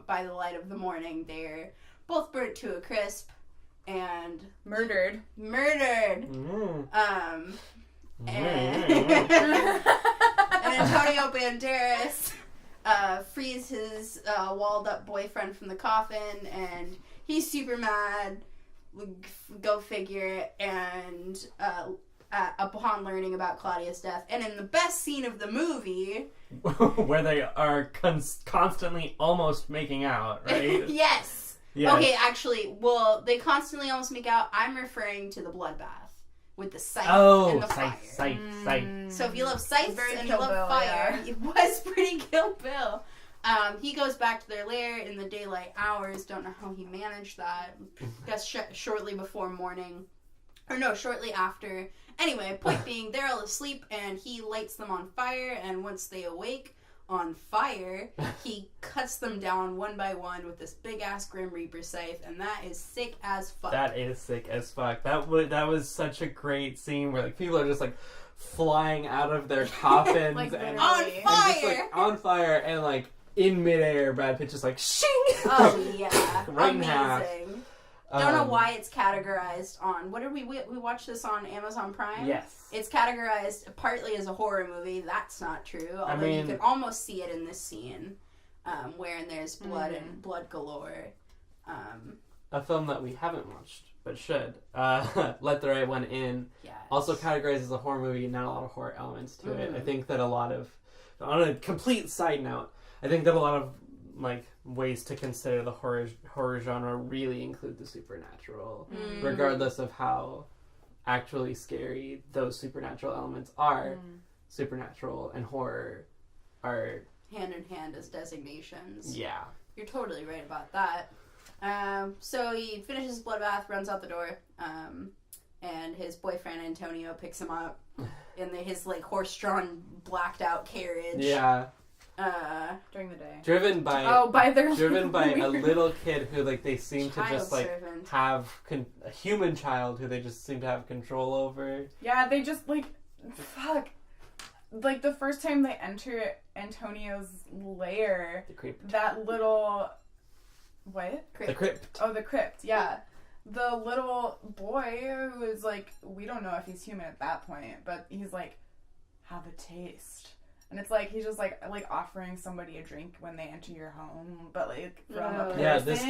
by the light of the morning they're both burnt to a crisp and Murdered. Mm. And Antonio Banderas frees his walled up boyfriend from the coffin and he's super mad. Go figure. And upon learning about Claudia's death, and in the best scene of the movie, where they are constantly almost making out, right? Yes. Okay, actually, well, they constantly almost make out. I'm referring to the bloodbath with the scythe and the fire. Scythe. So if you love scythes and you Kill love Bill, fire, yeah. it was pretty Kill Bill. He goes back to their lair in the daylight hours. Don't know how he managed that. Guess shortly before morning. Or no, shortly after. Anyway, point being, they're all asleep and he lights them on fire. And once they awake on fire, he cuts them down one by one with this big-ass Grim Reaper scythe. And that is sick as fuck. That is sick as fuck. That was such a great scene where like people are just like flying out of their coffins Like, and on fire! And just, like, on fire and like in midair, Brad Pitt just like shing. Oh yeah, Right in half. amazing. Don't know why it's categorized on. What did we watched this on Amazon Prime? Yes. It's categorized partly as a horror movie. That's not true. Although you can almost see it in this scene, wherein there's blood and blood galore. A film that we haven't watched but should. Let the Right One In. Yes. Also categorized as a horror movie. Not a lot of horror elements to it. I think that a lot of, on a complete side note, I think that a lot of like ways to consider the horror genre really include the supernatural, regardless of how actually scary those supernatural elements are. Supernatural and horror are hand in hand as designations. Yeah. You're totally right about that. So he finishes his bloodbath, runs out the door, and his boyfriend Antonio picks him up in his like horse-drawn, blacked-out carriage. Yeah. During the day. Driven by a little kid who like they seem to just like servant. have a human child who they just seem to have control over. Yeah, they just like fuck. Like the first time they enter Antonio's lair, The crypt. that little what? The crypt. Oh, the crypt. Yeah. The little boy who is like, we don't know if he's human at that point, but he's like, have a taste. And it's like, he's just like offering somebody a drink when they enter your home, but like from a person. Yeah, this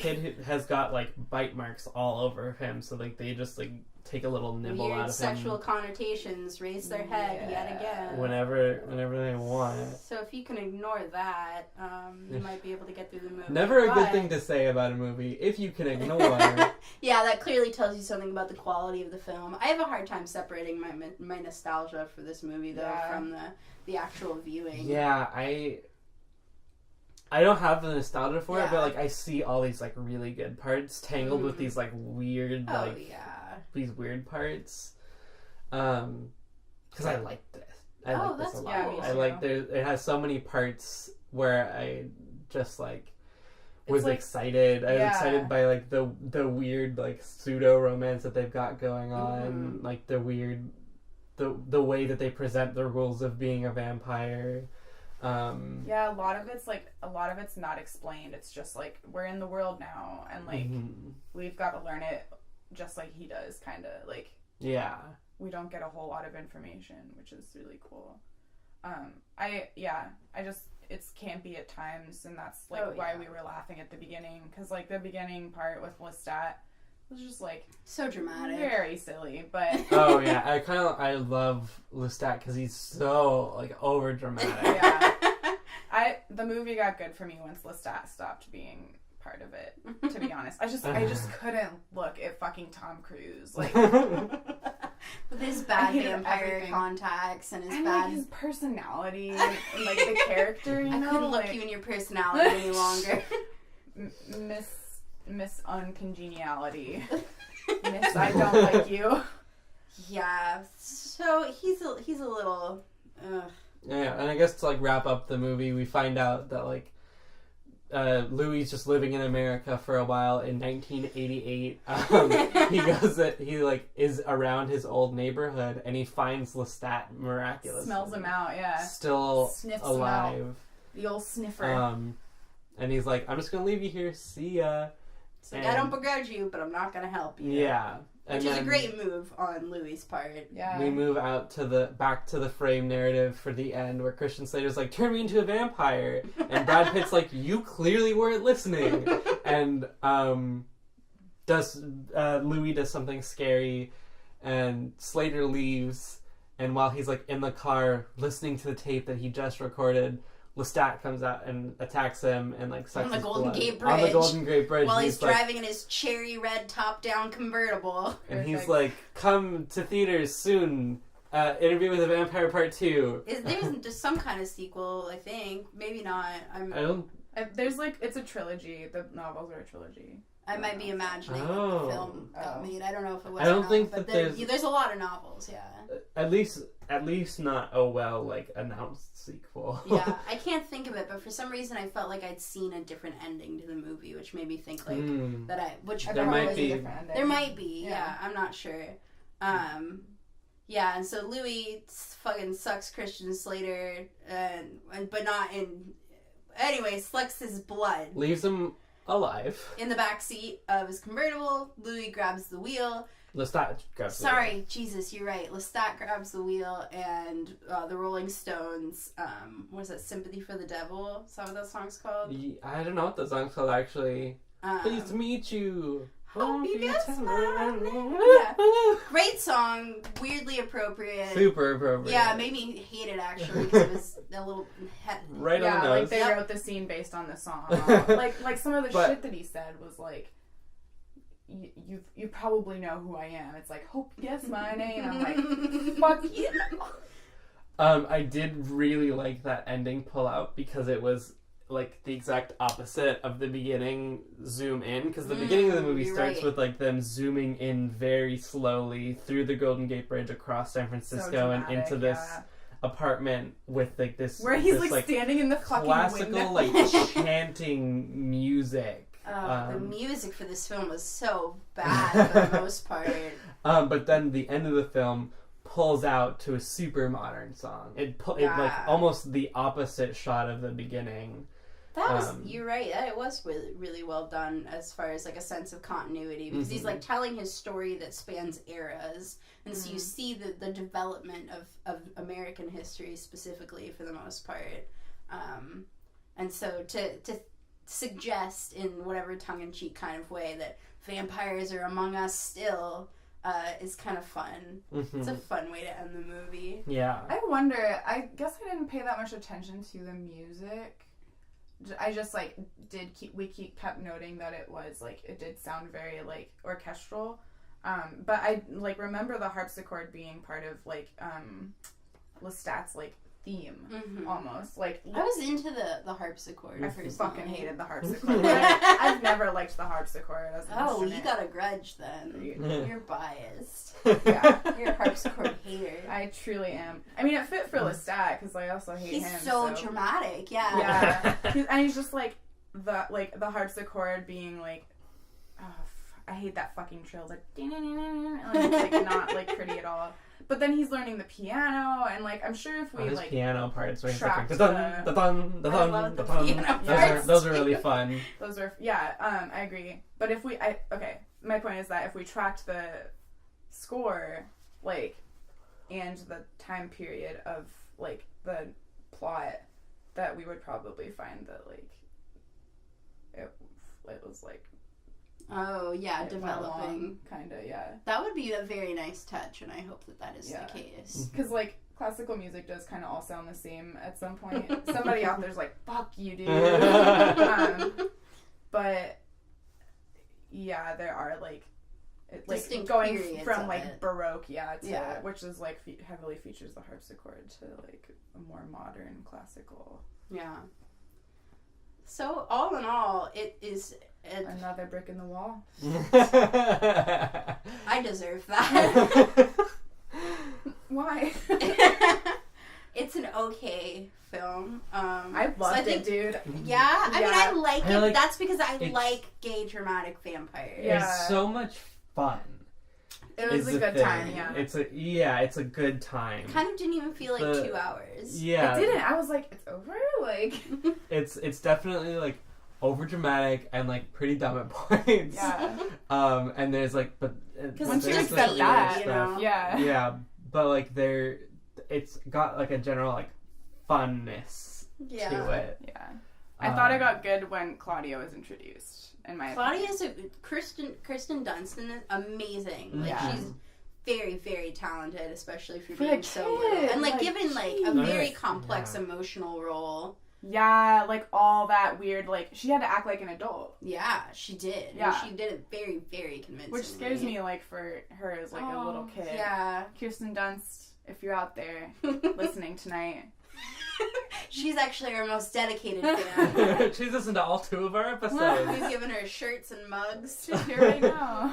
kid has got like bite marks all over him, so like they just like take a little nibble Weird out of sexual him connotations raise their head yet again. whenever they want. So if you can ignore that, you might be able to get through the movie. Never a good thing to say about a movie if you can ignore. Yeah, that clearly tells you something about the quality of the film. I have a hard time separating my nostalgia for this movie though from the actual viewing. Yeah, I don't have the nostalgia for it, but like I see all these like really good parts tangled with these like weird these weird parts. Because I like this. I like this a lot. Yeah, I like it has so many parts where I just like was like, excited. I was excited by like the weird like pseudo romance that they've got going on, like the weird the way that they present the rules of being a vampire. A lot of it's not explained. It's just like we're in the world now and like we've got to learn it just like he does, kind of like we don't get a whole lot of information, which is really cool. It's campy at times, and that's like why we were laughing at the beginning, because like the beginning part with Lestat was just like so dramatic, very silly. But I love Lestat because he's so like over dramatic. The movie got good for me once Lestat stopped being part of it, to be honest. I just couldn't look at fucking Tom Cruise like with his bad vampire contacts and like his personality and like the character. I couldn't look you in your personality any longer. Miss Uncongeniality. Miss I don't like you. Yeah, so he's a little. Yeah, and I guess to like wrap up the movie, we find out that like Louis just living in America for a while in 1988. He like is around his old neighborhood and he finds Lestat miraculously. Smells him out, still sniffs alive. him out. The old sniffer. And he's like, I'm just gonna leave you here. See ya. It's like, I don't begrudge you, but I'm not gonna help you. Yeah. Which is a great move on Louis' part. Yeah. We move out to back to the frame narrative for the end, where Christian Slater's like, turn me into a vampire. And Brad Pitt's like, you clearly weren't listening. And Louis does something scary, and Slater leaves, and while he's like in the car listening to the tape that he just recorded, Lestat comes out and attacks him and like sucks his blood. On the Golden Gate Bridge. While he's driving in his cherry red top-down convertible. And he's like, come to theaters soon. Interview with a Vampire Part 2. There's just some kind of sequel, I think. Maybe not. I don't... There's like, it's a trilogy. The novels are a trilogy. I might be imagining the film got made. I don't know if it was. I don't think that there's a lot of novels. Yeah. At least not a announced sequel. Yeah, I can't think of it, but for some reason I felt like I'd seen a different ending to the movie, which made me think like there might be. There might be. Yeah, I'm not sure. Yeah, and so Louis fucking sucks Christian Slater, but not in. Anyway, sucks his blood. Leaves him alive. In the back seat of his convertible, Louis grabs the wheel. Lestat grabs the wheel. Sorry, Jesus, you're right. Lestat grabs the wheel, and the Rolling Stones, what is that, Sympathy for the Devil? Is that what that song's called? I don't know what the song's called, actually. Pleased to meet you. Hope you guess my name. Yeah. Great song, weirdly appropriate. Super appropriate. Yeah, it made me hate it, actually, because it was a little... right on the nose. Like they wrote the scene based on the song. like some of the shit that he said was like, you probably know who I am. It's like, hope you guess my name. I'm like, fuck you. I did really like that ending pull out because it was like the exact opposite of the beginning zoom in, because the beginning of the movie starts with like them zooming in very slowly through the Golden Gate Bridge across San Francisco and into this apartment with like this where he's this, like standing in the fucking classical window. like chanting music. The music for this film was so bad for the most part. But then the end of the film pulls out to a super modern song. It like almost the opposite shot of the beginning. That was you're right. It was really, really well done as far as like a sense of continuity, because he's like telling his story that spans eras, and so you see the development of American history specifically for the most part. And so to suggest in whatever tongue-in-cheek kind of way that vampires are among us still is kind of fun. Mm-hmm. It's a fun way to end the movie. Yeah. I wonder, I guess I didn't pay that much attention to the music. I just, like, kept noting that it was, like, it did sound very, like, orchestral. But I, like, remember the harpsichord being part of, like, Lestat's, like, theme, almost. Like, I was into the harpsichord. I personally. fucking hated the harpsichord. I've never liked the harpsichord as an instrument. You got a grudge then. You're biased. Yeah. You're a harpsichord hater. I truly am. I mean, it fit for Lestat, because I also hate him. He's so dramatic, yeah. Yeah. And he's just, like, the harpsichord being, like, I hate that fucking trill. Like, it's, like, not, like, pretty at all. But then he's learning the piano, and, like, I'm sure if we, like... piano parts where he's tracked like, the da-dun. Those are really fun. Those are, yeah, I agree. But if we, my point is that if we tracked the score, like, and the time period of, like, the plot, that we would probably find that, like, it was, like... Oh, yeah, developing. Kind of, yeah. That would be a very nice touch, and I hope that is the case. Because, like, classical music does kind of all sound the same at some point. Somebody out there's like, fuck you, dude. But, yeah, there are, like distinct going periods from, like, it. Baroque, which is, like, heavily features the harpsichord, to, like, a more modern classical. Yeah. So, all in all, it is... Another brick in the wall. I deserve that. Why? It's an okay film. I loved it, dude. Yeah, I mean, I like it. That's because I like gay dramatic vampires. Yeah. It's so much fun. It was a good time, yeah. It's a good time. It kind of didn't even feel like 2 hours. Yeah. It didn't. I was like, it's over? Like... It's definitely, like, over dramatic and, like, pretty dumb at points. Yeah. And there's, like, but once you accept that, you know. Yeah. Yeah, but, like, it's got, like, a general, like, funness to it. Yeah. I thought it got good when Claudia was introduced, in my opinion. Kristen Dunst is amazing. Like, she's very, very talented, especially for being so kid. little. And, like, given, like, a very Nice. complex emotional role. Yeah, like, all that weird, like, she had to act like an adult. Yeah, she did. Yeah. And she did it very, very convincingly. Which scares me, like, for her as, like, a little kid. Yeah. Kirsten Dunst, if you're out there listening tonight. She's actually our most dedicated fan. She's listened to all 2 of our episodes. We've given her shirts and mugs. She's here right now.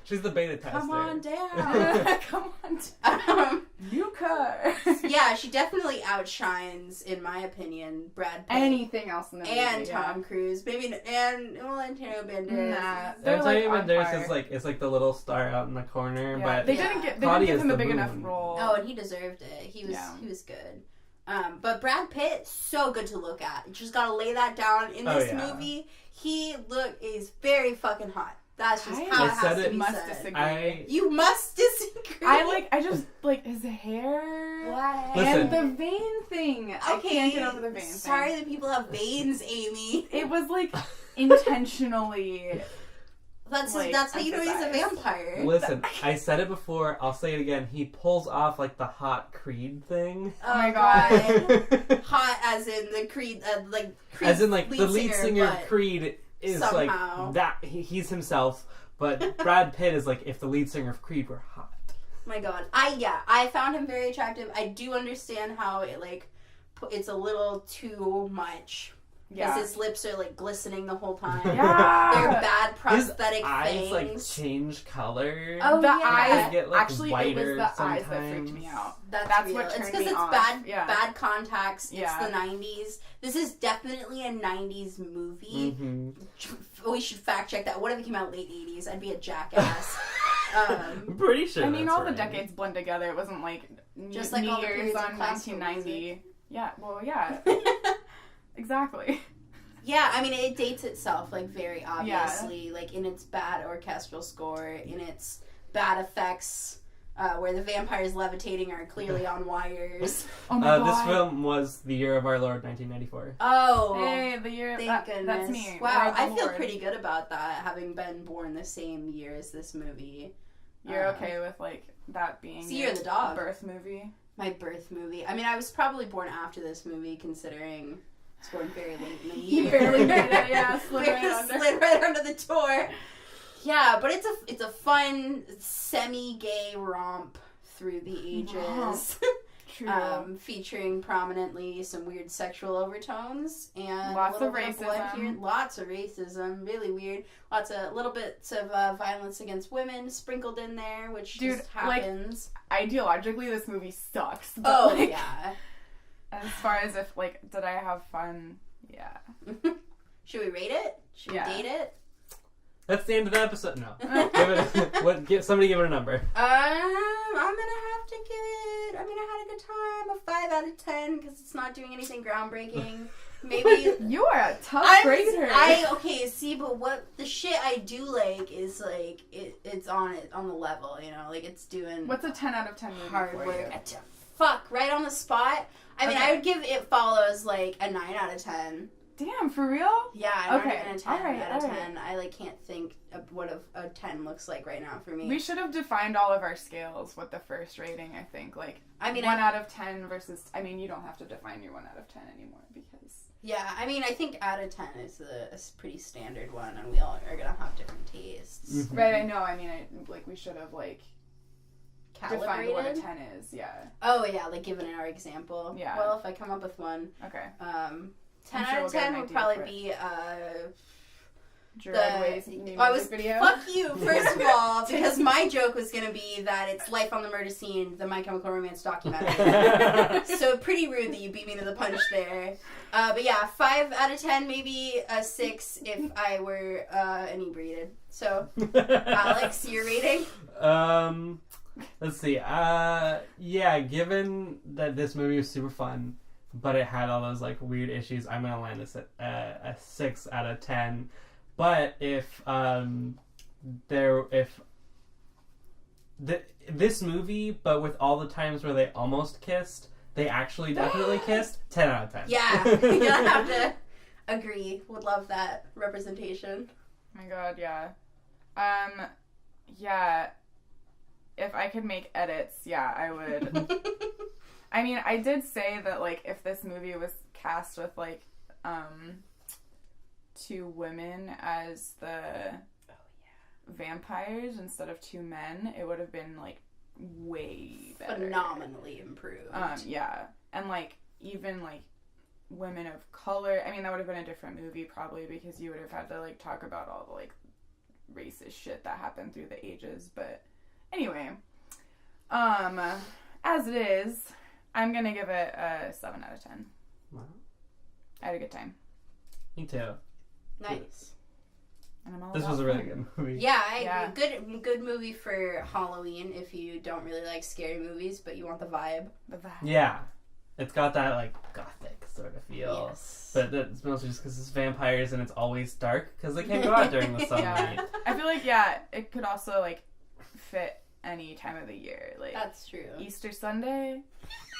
She's the beta tester. Come on down. Come on down. Yuka. Yeah, she definitely outshines, in my opinion, Brad Pitt. Anything else in the movie. And Tom Cruise. Maybe, and Antonio Banderas. Nah. They're, Antonio like, Banderas is like the little star out in the corner, but they didn't give him a big enough role. Oh, and he deserved it. He was good. But Brad Pitt, so good to look at. You just gotta lay that down in this movie. He is very fucking hot. That's just how it has to be said. Disagree. You must disagree. I just like his hair. What? And the vein thing. Okay. I can't get over the vein thing. Sorry that people have veins, Amy. It was like intentionally. That's how you know he's a vampire. Listen, I said it before, I'll say it again. He pulls off, like, the hot Creed thing. Oh my god. Hot as in the Creed, Creed as in, like, the lead singer of Creed is, somehow. like, that. He's himself. But Brad Pitt is, like, if the lead singer of Creed were hot. My god. I found him very attractive. I do understand how it, like, it's a little too much. Because his lips are, like, glistening the whole time. Yeah. They're bad prosthetic his eyes, fangs. like, change color. Oh, the yeah. eyes get, like, actually, whiter it was the sometimes. eyes that freaked me out. That's what turned It's because me it's off. bad contacts. It's the 90s. This is definitely a 90s movie. Mm-hmm. We should fact check that. What if it came out late 80s? I'd be a jackass. I'm pretty sure. I mean, all the right. decades blend together. It wasn't like just like all the years periods on of classical 1990. music. Yeah, well, yeah. Exactly. Yeah, I mean, it dates itself, like, very obviously, like, in its bad orchestral score, in its bad effects, where the vampires levitating are clearly on wires. Oh my god. This film was the year of our Lord, 1994. Oh. Hey, the year, thank goodness. That's me. Wow, I feel Lord. pretty good about that, having been born the same year as this movie. You're okay with, like, that being So you're the dog. birth movie? My birth movie. I mean, I was probably born after this movie, considering I was born very late in the year. You barely made it, yeah. Slid right under the door. Yeah, but it's a fun, semi-gay romp through the ages. True. Featuring prominently some weird sexual overtones and Lots a of little bit blood racism. here. Lots of racism, really weird. Little bits of violence against women sprinkled in there, which just happens. Like, ideologically, this movie sucks. But Oh, like, yeah. As far as if, like, did I have fun? Yeah. Should we rate it? Should we date it? That's the end of the episode. No. Somebody give it a number. I'm gonna have to give it. I mean, I had a good time. A 5 out of 10 because it's not doing anything groundbreaking. Maybe You are a tough grader. Okay. See, but what the shit I do like is like it's on the level. You know, like it's doing. What's a 10 out of 10 movie hard for work? you? Fuck, right on the spot. I mean, Okay. I would give It Follows like a 9 out of 10. Damn, for real? Yeah, I'm Okay, not even a 10 alright, out of alright. 10. I like can't think of what a 10 looks like right now for me. We should have defined all of our scales with the first rating, I think. Like, I mean, 1 out of 10 versus... I mean, you don't have to define your 1 out of 10 anymore because... Yeah, I mean, I think out of 10 is a pretty standard one, and we all are gonna have different tastes. Mm-hmm. Right, I know. I mean, we should have, like, defined what a Calibrated? 10 is. Yeah. Oh, yeah, like given our example. Yeah. Well, if I come up with one, Okay. 10 I'm sure out we'll of get 10 an would idea probably for it. be, Gerard Way's new I music video. Fuck you, first of all, because my joke was gonna be that it's Life on the Murder Scene, the My Chemical Romance documentary. So pretty rude that you beat me to the punch there. But yeah, 5 out of 10, maybe a 6 if I were inebriated. So, Alex, your rating? Let's see. Yeah, given that this movie was super fun, but it had all those like weird issues, I'm gonna land this at a 6 out of 10. But if this movie, but with all the times where they almost kissed, they actually definitely kissed, 10 out of 10. Yeah, you're gonna have to agree. Would love that representation. Oh my god, yeah. Yeah. If I could make edits, yeah, I would. I mean, I did say that, like, if this movie was cast with, like, 2 women as the vampires instead of 2 men, it would have been, like, way better. Phenomenally improved. Yeah. And, like, even, like, women of color, I mean, that would have been a different movie probably because you would have had to, like, talk about all the, like, racist shit that happened through the ages, but anyway, as it is, I'm gonna give it a 7 out of 10. Wow. I had a good time. Me too. Nice. And I'm all This about was a really fun. good movie. Yeah, I agree. Good movie for Halloween if you don't really like scary movies, but you want the vibe. The vibe. Yeah. It's got that, like, gothic sort of feel. Yes. But it's mostly just because it's vampires and it's always dark because they can't go out during the sunlight. Yeah. I feel like, yeah, it could also, like, fit any time of the year. Like, That's true. Easter Sunday.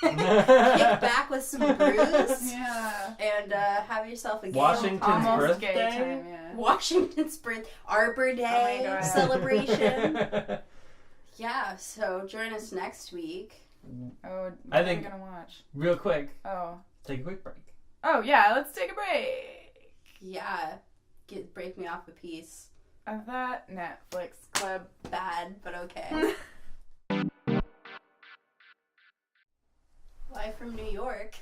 Kick back with some brews. Yeah. And have yourself a gay Washington's Almost birthday? gay time, yeah. Washington's birth Arbor Day Oh my God. celebration. Yeah, so join us next week. Oh, I what think- are we gonna watch? Real quick, Oh. take a quick break. Oh, yeah, let's take a break. Yeah, break me off a piece. Of that Netflix club. Bad, but okay. Live from New York.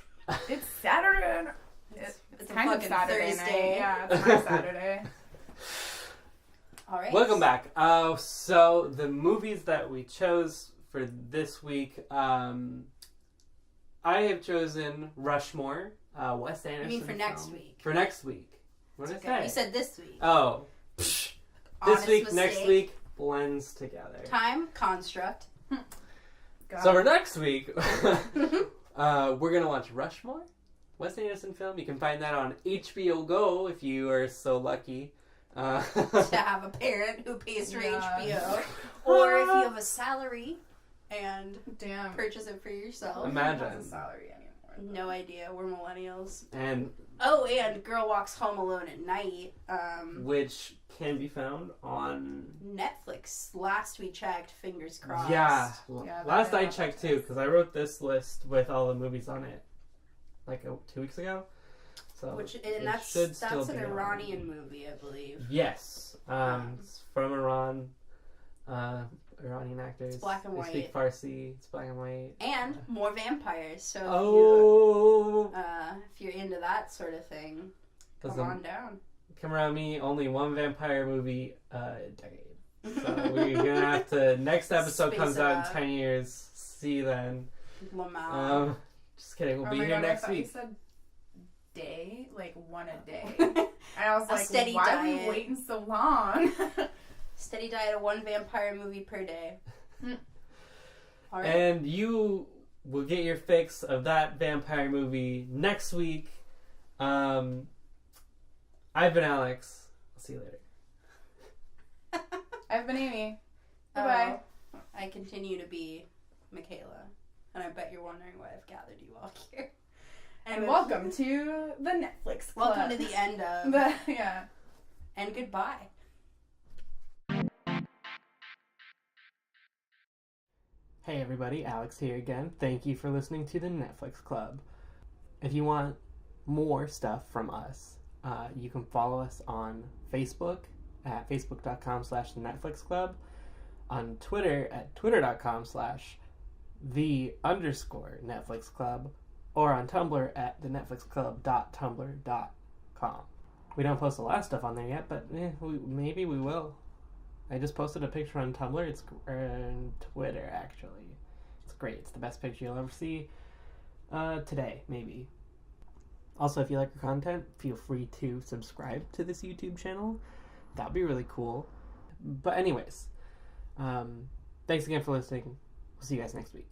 It's Saturday. It's a kind of fucking Saturday Thursday. night. Yeah, it's my Saturday. All right. Welcome back. So the movies that we chose for this week, I have chosen Rushmore, Wes Anderson. I mean for next film. week. For next week. What did I say? You said this week. Oh. Psh. Honest This week, mistake. next week, blends together. Time, construct. So for next week, we're going to watch Rushmore, Wes Anderson film. You can find that on HBO Go if you are so lucky. To have a parent who pays for Yeah. HBO. Or if you have a salary and Damn. purchase it for yourself. Imagine. Has a salary anymore. No idea. We're millennials. And Girl Walks Home Alone at Night. which can be found on Netflix. Last we checked, fingers crossed. Yeah. Yeah, Last I that's checked on too, because I wrote this list with all the movies on it, like 2 weeks ago. So That's an Iranian movie, I believe. Yes. It's from Iran. Iranian actors. It's black and white. They speak Farsi. It's black and white. And more vampires. So if you're into that sort of thing, come on down. Come around me. Only one vampire movie a decade. So we're gonna have to. Next episode Space comes it out out. in 10 years. See you then. Lamau. Just kidding. We'll Oh be my here God, next I thought week. You said day, like one a day, and I was A like, steady why are diet. we waiting so long? Steady diet of one vampire movie per day. All right. And you will get your fix of that vampire movie next week. I've been Alex. I'll see you later. I've been Amy. Bye-bye. I continue to be Michaela. And I bet you're wondering why I've gathered you all here. And welcome to the Netflix Club. Welcome to the end of. Yeah. And goodbye. Hey everybody, Alex here again. Thank you for listening to the Netflix Club. If you want more stuff from us, you can follow us on Facebook at facebook.com/netflixclub, on Twitter at twitter.com/the_Netflix Club, or on Tumblr at thenetflixclub.tumblr.com. We don't post a lot of stuff on there yet, but maybe we will. I just posted a picture on Tumblr. It's on Twitter, actually. It's great. It's the best picture you'll ever see. Today, maybe. Also, if you like our content, feel free to subscribe to this YouTube channel. That would be really cool. But anyways, thanks again for listening. We'll see you guys next week.